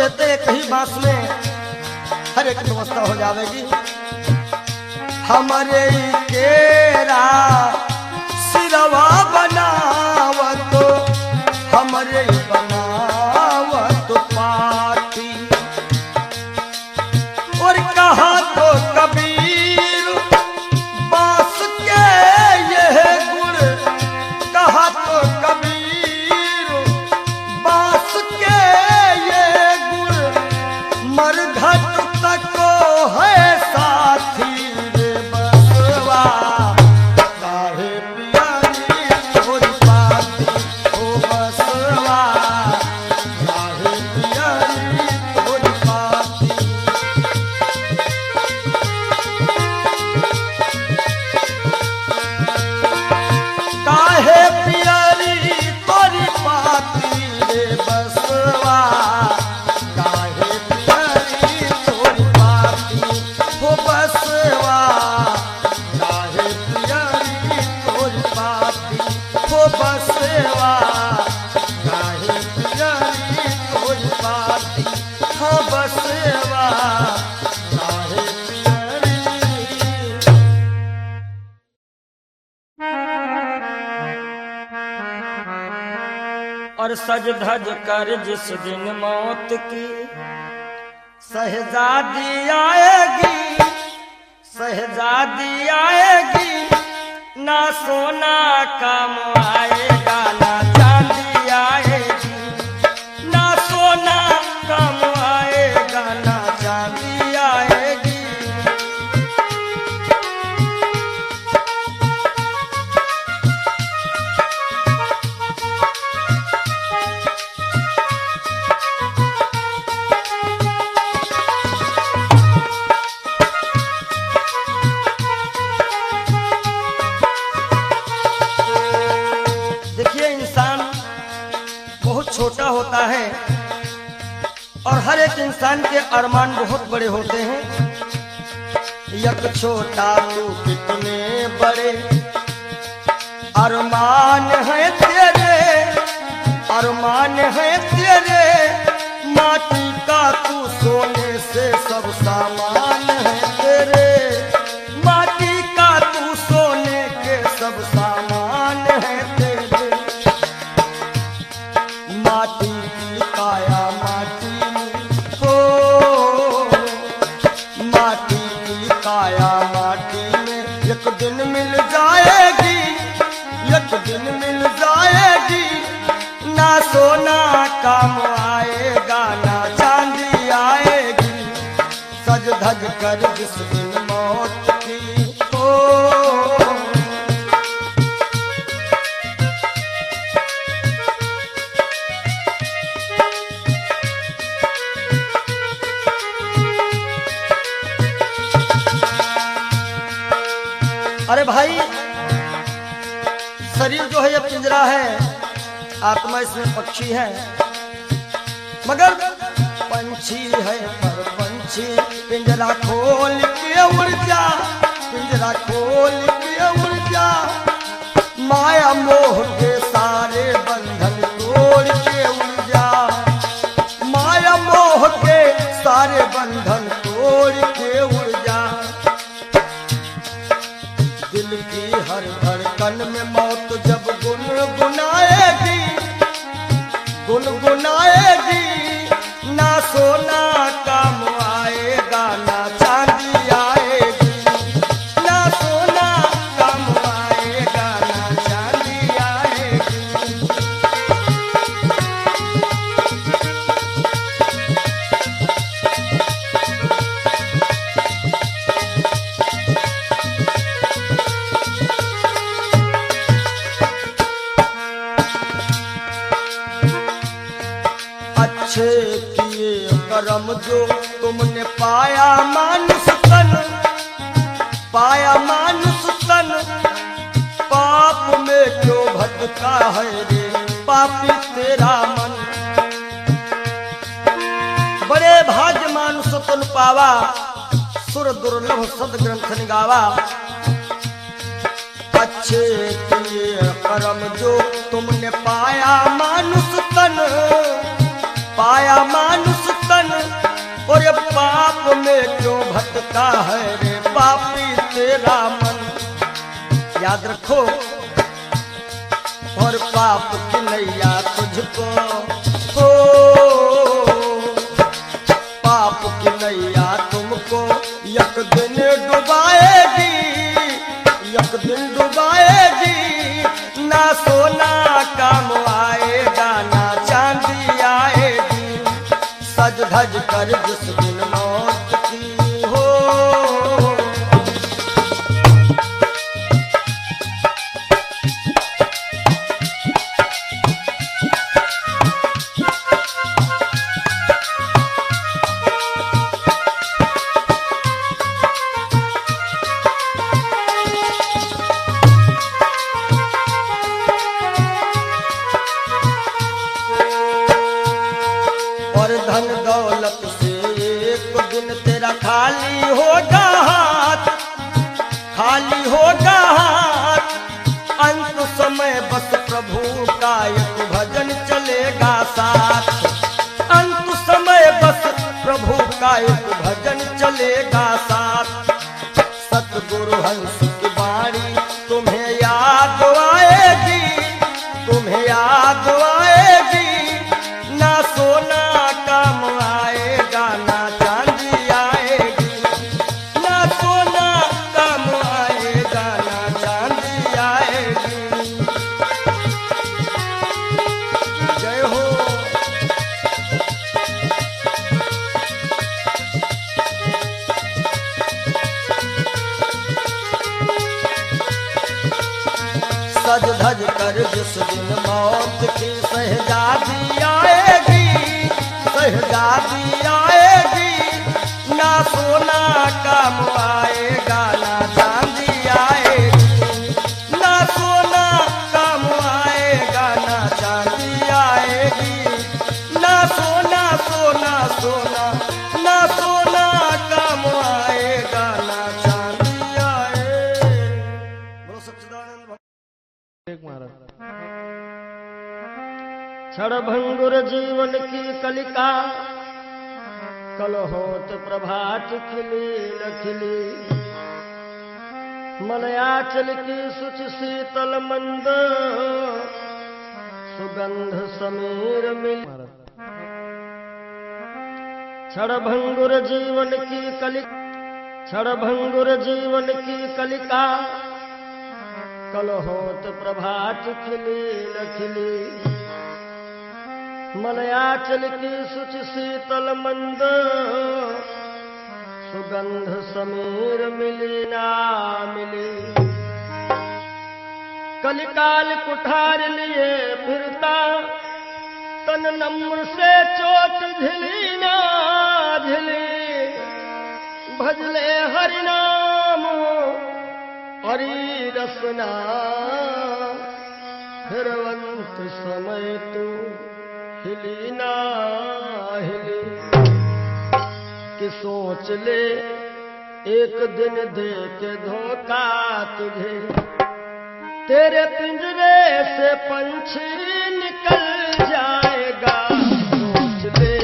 कहते हैं कहीं बांस में हर एक व्यवस्था हो जाएगी। हमारे केरा सिरवा बनावत हमरे बनावत पाती। और कहा तो कबीर बांस के यह गुण, कहा तो कबीर बांस के ये गुण मरघट तक है साथी रे बसवा। काहे पियारी तोरी पाती ओ बसवा, काहे पियारी तोरी पाती। काहे पियारी तोरी पाती रे बसवा, काहे पियारी तोरी पाती हो बसवा, काहे पियारी तोरी पाती हो बसवा, काहे पियारी तोरी पाती हो बसवा, काहे पियारी। और सज धज कर जिस दिन मौत की शहजादी आएगी, शहजादी आएगी, ना सोना काम आएगा ना चांदी आएगी, ना सोना काम आएगा ना चांदी आएगी। देखिए इंसान बहुत छोटा होता है और हर एक इंसान के अरमान बहुत बड़े होते हैं। यक छोटा तू कितने बड़े अरमान है तेरे, अरमान है तेरे, माटी का तू सोने से सब सामान है तेरे, माटी का तू सोने के सब सामान है तेरे। माटी की काया माटी में हो, माटी की काया माटी में एक दिन मिल जाएगी, एक दिन मिल जाएगी, ना सोना काम आएगा ना चांदी आएगी। सज धज कर जिस दिन मौत की हो। अरे भाई शरीर जो है ये पिंजरा है, आत्मा इसमें पक्षी है, मगर पंछी है पर पंछी पिंजरा खोल के उड़ जा, पिंजरा खोल के उड़ जा, माया मोह के सारे बंधन तोड़ के उड़ जा, माया मोह के सारे बंधन तोड़ के उड़ जा। दिल की हर धड़कन में मौत जब गुनगुनाएगी, गुनगुनाएगी, ना सोना काम आएगा ना चांदी आएगी, ना सोना काम आएगा ना चांदी आएगी। अच्छे किए करम जो तुमने पाया मानुष तन, पाया मानुष तन, पाप में क्यों भटका है रे पापी तेरा मन। बड़े भाग्य मानुष तन पावा, सुर दुर्लभ सद ग्रंथ निगावा। अच्छे किए करम जो तुमने पाया मानुष तन, पाया मानुष तन, का है रे पापी तेरा मन। याद रखो, और पाप की नैया तुझको हो, पाप की नैया तुमको एक दिन डुबाएगी, एक दिन डुबाएगी। ना सोना काम आएगा ना चांदी आएगी, सज धज कर जिस दिन मौत की हो। और धन दौलत से एक दिन तेरा खाली होगा हाथ, खाली होगा हाथ। अंत समय बस प्रभु का एक भजन चलेगा साथ, अंत समय बस प्रभु का एक भजन चलेगा साथ। सतगुरु हंस की बाणी तुम्हें याद आएगी, तुम्हें याद आएगी। ना सोना काम आएगा ना चांदी आएगी, ना सोना काम आएगा ना चांदी आएगी। जय हो। सज धज कर जिस दिन मौत की शहजादी आएगी, शहजादी आएगी। ना सोना काम आएगा ना चांदी आएगी, ना सोना काम आएगा ना चांदी आएगी। ना सोना सोना सोना, ना सोना काम आएगा ना चांदी आएगी। बोलो सच्चिदानंद क्षण भंगुर जीवन की कलिका, कल होत प्रभात खिली न खिली। मलयाचल की सुच शीतल मंद, सुगंध समीर मिल। क्षण भंगुर जीवन की कलिका, क्षण भंगुर जीवन की कलिका। कल होत प्रभात खिली न खिली। मलयाचल की सुच शीतल मंद, सुगंध समीर मिली ना मिली। कलिकाल कुठार लिए फिरता, तन नम्र से चोट झिली ना झिली। भजले हरि नाम हरि रसना, फिरवंत समय तू हिली ना हिली। कि सोच ले एक दिन दे के धोखा तुझे, तेरे पिंजरे से पंछी निकल जाएगा। सोच ले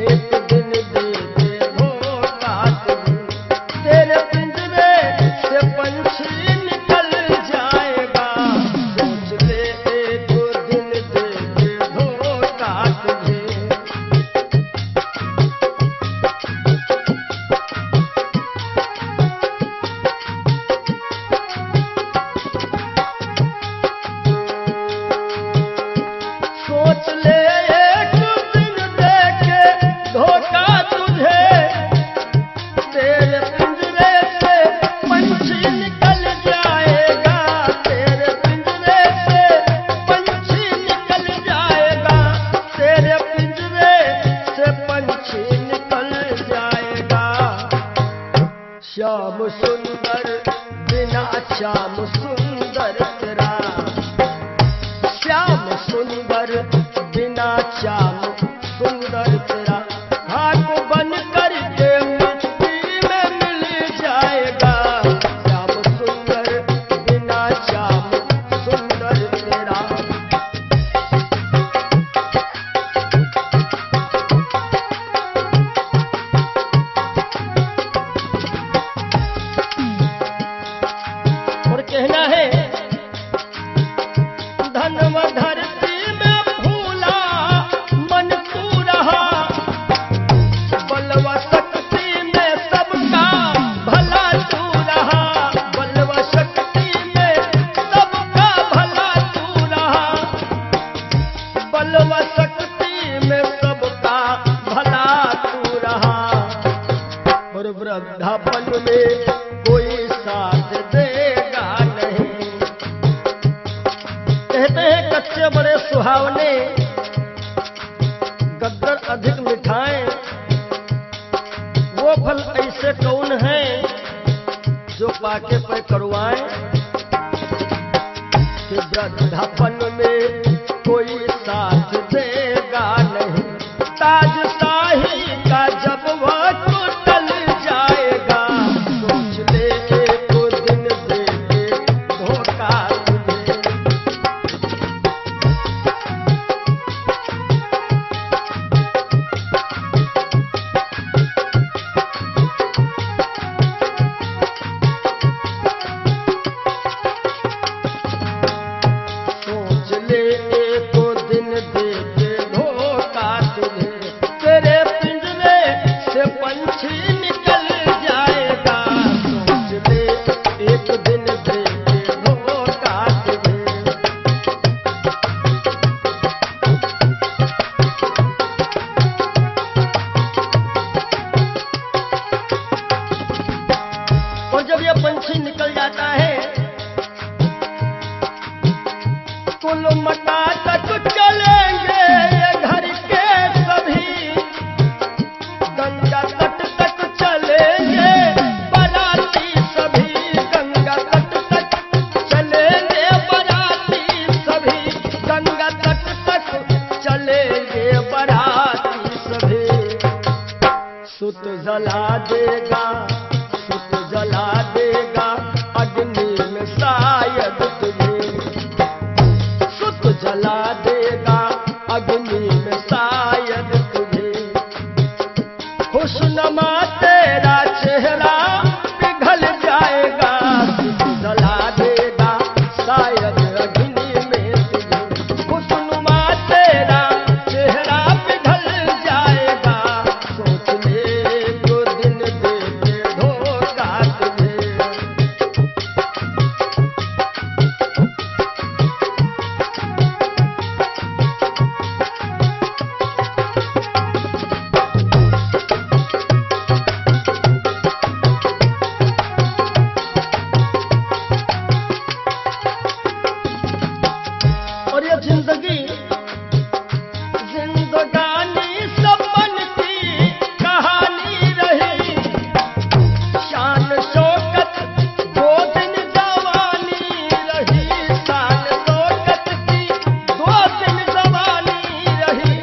एक दिन दे के धोखा तुझे, तेरे पिंजरे से पंछी निकल जाएगा। सोच ले एक दिन दे के धोखा तुझे। सोच ले एक दिन दे के धोखा तुझे, तेरे पिंजरे से पंछी निकल जाएगा। तेरे पिंजरे से पंछी निकल जाएगा। तेरे पिंजरे से पंछी निकल जाएगा। श्याम सुंदर बिना श्याम सुंदर तेरा, श्याम सुंदर बिना श्याम सुंदर तेरा। हाथ बन कर के मिट्टी में मिल जाएगा। श्याम सुंदर बिना श्याम सुंदर तेरा। और वृद्धापन में कोई साथ देगा नहीं। कहते हैं कच्चे बड़े सुहावने, गद्दर अधिक मिठाएं। वो फल ऐसे कौन है जो पाके पे करुआएं। कि वृद्धापन में कोई साथ देगा नहीं। ताज शाही का जब वह टूटल जाएगा, सोच ले एक दिन दे के धोखा तुझे। सोच ले एक दिन दे के धोखा तुझे। तेरे पिंजरे से पंछी निकल जाएगा, सोच ले एक दिन दे के धोखा तुझे। और जब ये पंछी निकल जाता है, कुल मटा तक चलेंगे ये घर के सभी। गंगा तट तक चलेंगे बाराती सभी। गंगा तट तक चलेंगे बाराती सभी। गंगा तट तक चलेंगे बाराती सभी। सुत जला देगा, सुत जला देगा अग्नि में शायद तुझे। सुत जला देगा अग्नि में शायद तुझे। खुशनुमा तेरा चेहरा पिघल जाएगा, सुत जला देगा शायद अग्नि में तुझे। खुशनुमा तेरा चेहरा पिघल जाएगा, सोच ले तो दिन दे के धोखा तुझे। और ये जिंदगी जिंदगानी सपन की कहानी रही। शान शौकत दो दिन जवानी रही। शान शौकत की दो दिन जवानी रही।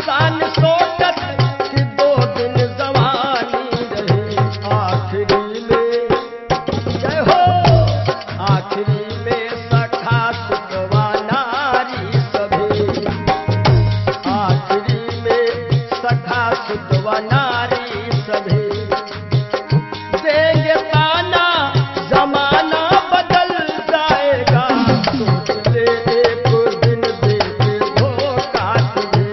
शान शौकत की दो दिन जवानी रही। आखिरी में जय हो, आखिरी में सखा सुतवा नारी सभी। आखिरी में सखा सुतवा नारी सभी। देंगे ताना जमाना बदल जाएगा, सोच ले एक दिन दे के धोखा तुझे।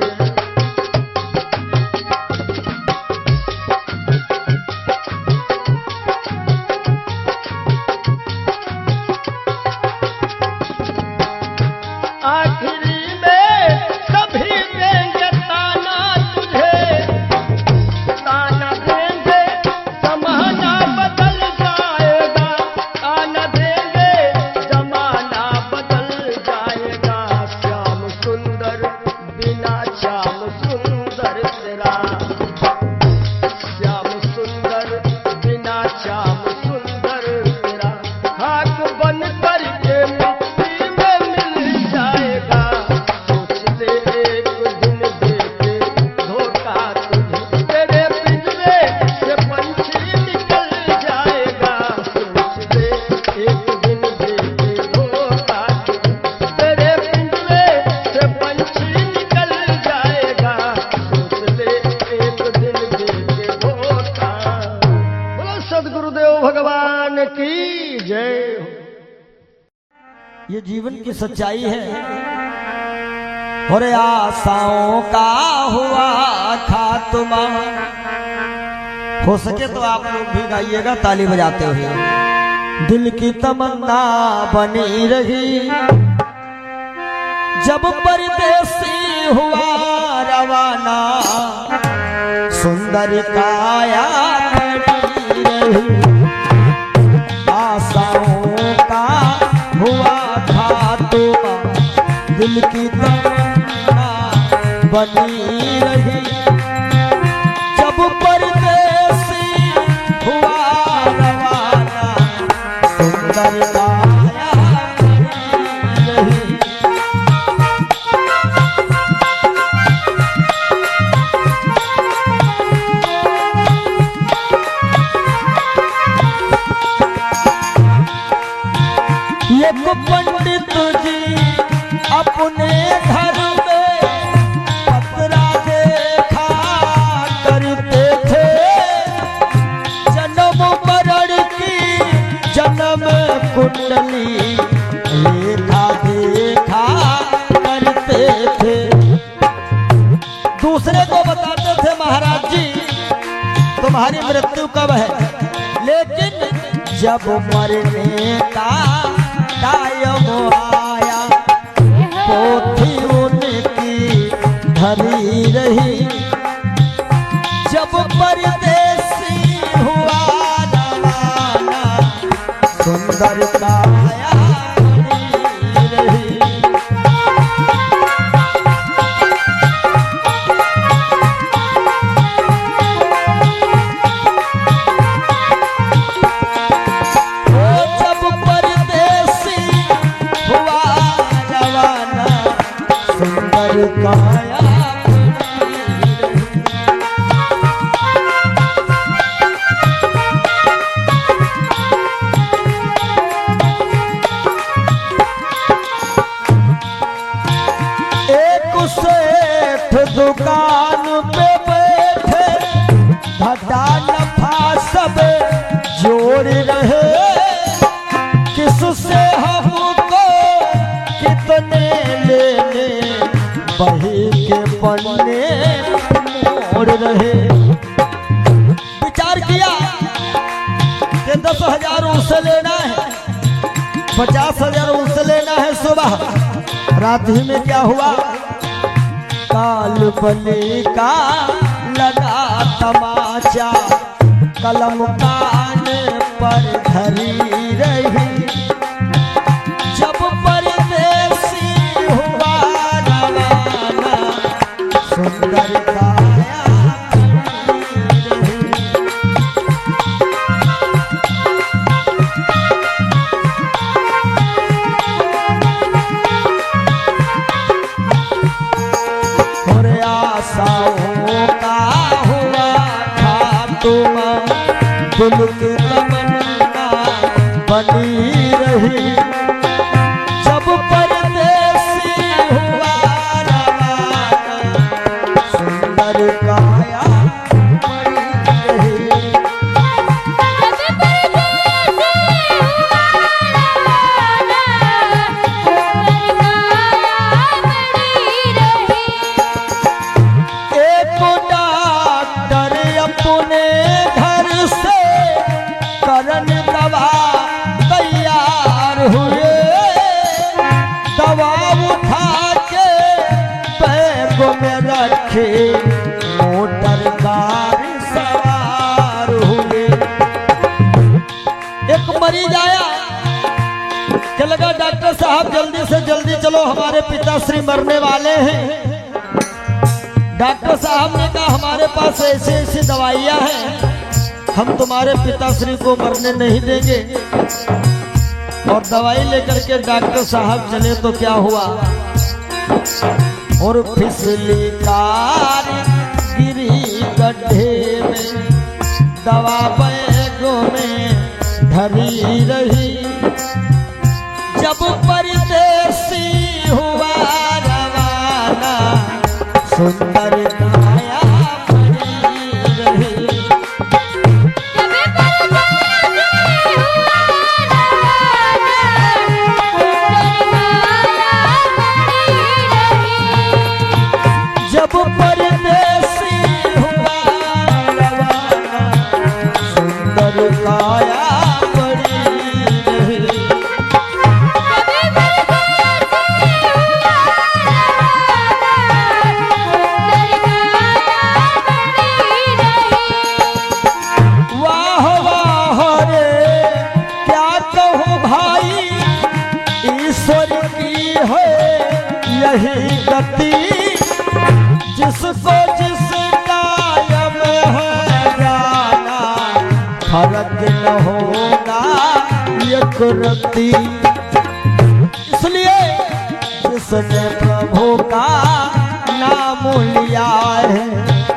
आखिरी में सभी देंगे ताना तुझे। ताना देंगे जमाना बदल जाएगा। ताना देंगे जमाना बदल जाएगा। श्याम सुंदर बिना श्याम सुंदर तेरा। श्याम सुंदर बिना श्याम सुंदर तेरा। खाक बन करके मिट्टी में मिल जाएगा, सोच ले एक दिन दे के धोखा तुझे। तेरे पिंजरे से पंछी निकल जाएगा, सोच ले एक दिन दे के धोखा तुझे। तेरे पिंजरे से पंछी निकल जाएगा, सोच ले एक दिन दे के धोखा। बोलो सद्गुरुदेव भगवान की जय हो। ये जीवन की सच्चाई है। और आशाओं का हुआ खात्मा। हो सके तो आप लोग भी गाइएगा ताली बजाते हुए। दिल की तमन्ना बनी रही जब परदेसी हुआ रवाना। सुंदर काया खड़ी बनी रही। जब परदेसी हुआ रवाना सुंदर काया बनी रही। एक पंडित जी अपने घर में पतरा देखा करते थे। जन्म मरण की जन्म कुंडली लेखा देखा करते थे। दूसरे को बताते थे महाराज जी तुम्हारी मृत्यु कब है, लेकिन जब मरने का टाइम आया पोथी उनकी धरी रही। जब परदेसी हुआ रवाना सुंदर काया बनी रही। काया एक सेठ दुकान पे बैठे घाटा नफा सब जोड़ रहे। किससे हमको कितने लेने बही के पन्ने मोड़ रहे। विचार किया कि 10,000 उससे लेना है, 50,000 उससे लेना है। सुबह रात ही में क्या हुआ, काल बली का लगा तमाचा कलम कान पर धरी रही। जब परदेसी हुआ रवाना सुंदर काया बनी रही। और आशाओं का हुआ खात्मा दिल की तमन्ना बनी रही। जब परदेसी हुआ रवाना सुंदर काया बनी रही। एक डॉक्टर अपने घर से करन दवा तैयार हुए। दवा उठा के बैग में रखे मोटर कार सवार हुए। एक मरीज आया कि लगा डॉक्टर साहब जल्दी से जल्दी चलो हमारे पिताश्री मरने वाले हैं। डॉक्टर साहब ने कहा हमारे पास ऐसी ऐसी दवाइयां हैं, हम तुम्हारे पिताश्री को मरने नहीं देंगे। और दवाई लेकर के डॉक्टर साहब चले तो क्या हुआ, और फिसली कार गिरी गड्ढे में, दवा बैगों में धरी रही। जब परदेसी हुआ रवाना सुंदर काया बनी रही। जब परदेसी हुआ रवाना सुंदर काया बनी रही। वाह वाह रे क्या कहूँ भाई, ईश्वर की है यही गति। जिसको जिस कायम है जाना, फर्क न होना ये करती। इसलिए जिसने प्रभु का नाम लिया है,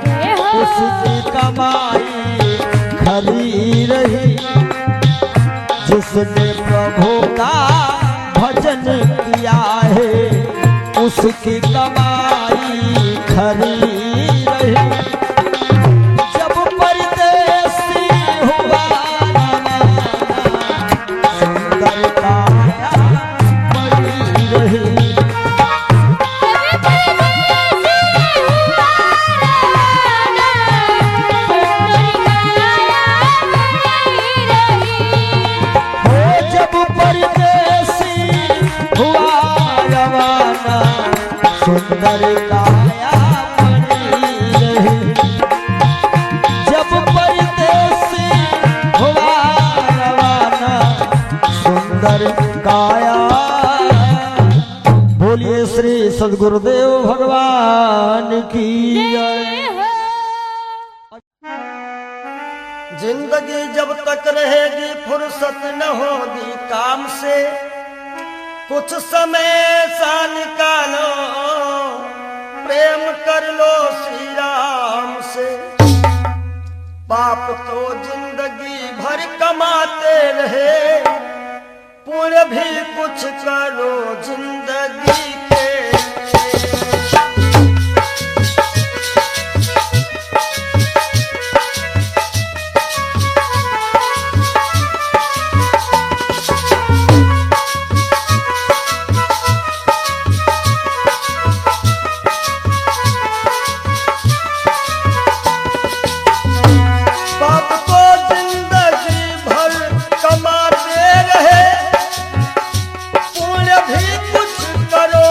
जय हो उसकी कमाई खरी रही। जिसने प्रभु का भजन किया है, उसकी कमाई खरी रही। जब परदेसी हुआ सुंदर काया बड़ी रही। हो जब परदेसी हुआ रवाना, सुंदर काया बनी रही। जब परदेसी हुआ रवाना, सुंदर काया। बोलिए श्री सद्गुरुदेव भगवान की जय। जिंदगी जब तक रहेगी फुर्सत न होगी काम से, कुछ समय सा निकालो प्रेम कर लो श्री राम से। पाप तो जिंदगी भर कमाते रहे, पुण्य भी कुछ करो जिंदगी के। पाप को जिंदगी भर कमाते रहे, पुण्य भी कुछ करो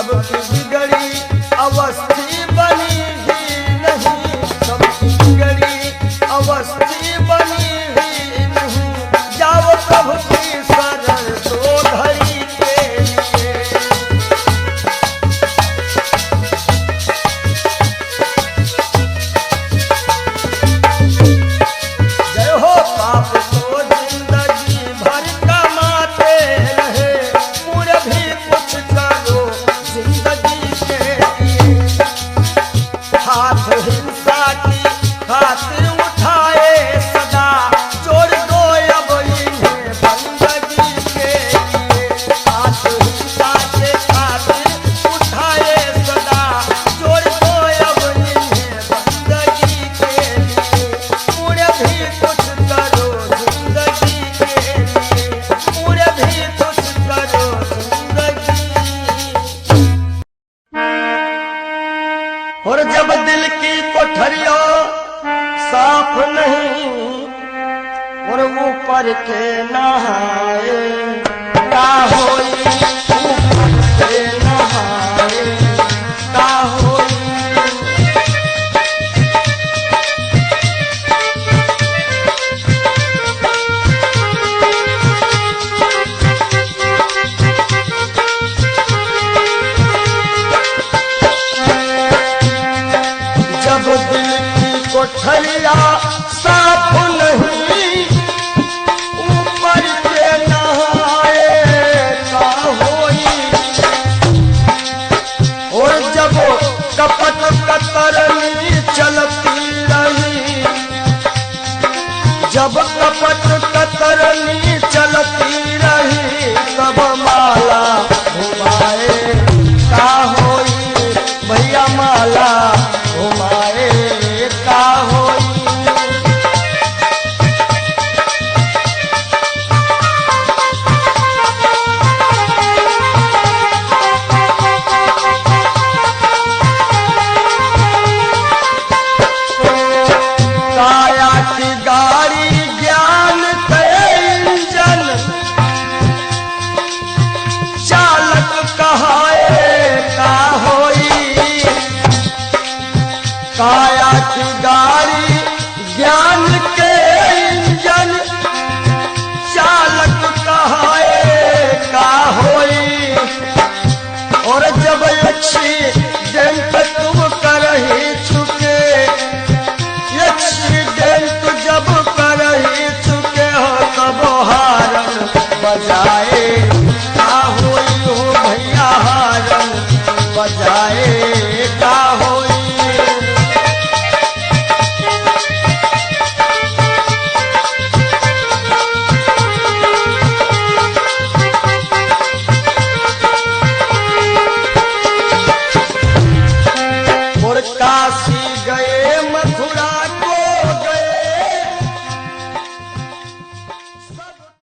सबकी बिगड़ी अवस्थी बनी ही नहीं, सबकी बिगड़ी अवस्थी बनी ही नहीं। जाओ प्रभु की शरण दो घड़ी के लिए। जय हो पाप को जिंदगी भर कमाते रहे, पूरे भी कुछ करो जिंदगी के लिए। हाथ हिंसा की खातिर उठाए सदा, जोड़ दो अब इन्हें बंदगी के लिए। हाथ हिंसा के खातिर उठाए सदा, जोड़ दो अब इन्हें बंदगी के लिए। पूरे भी कुछ करो जिंदगी के लिए, पूरे भी कुछ करो जिंदगी। और जब दिल की कोठरियों साफ नहीं, और ऊपर के नहाए का होई, ऊपर के नहाए का होई। जब दिल की कोठरिया साफ नहीं, ऊपर के नहाए का होई। और जब कपट कतर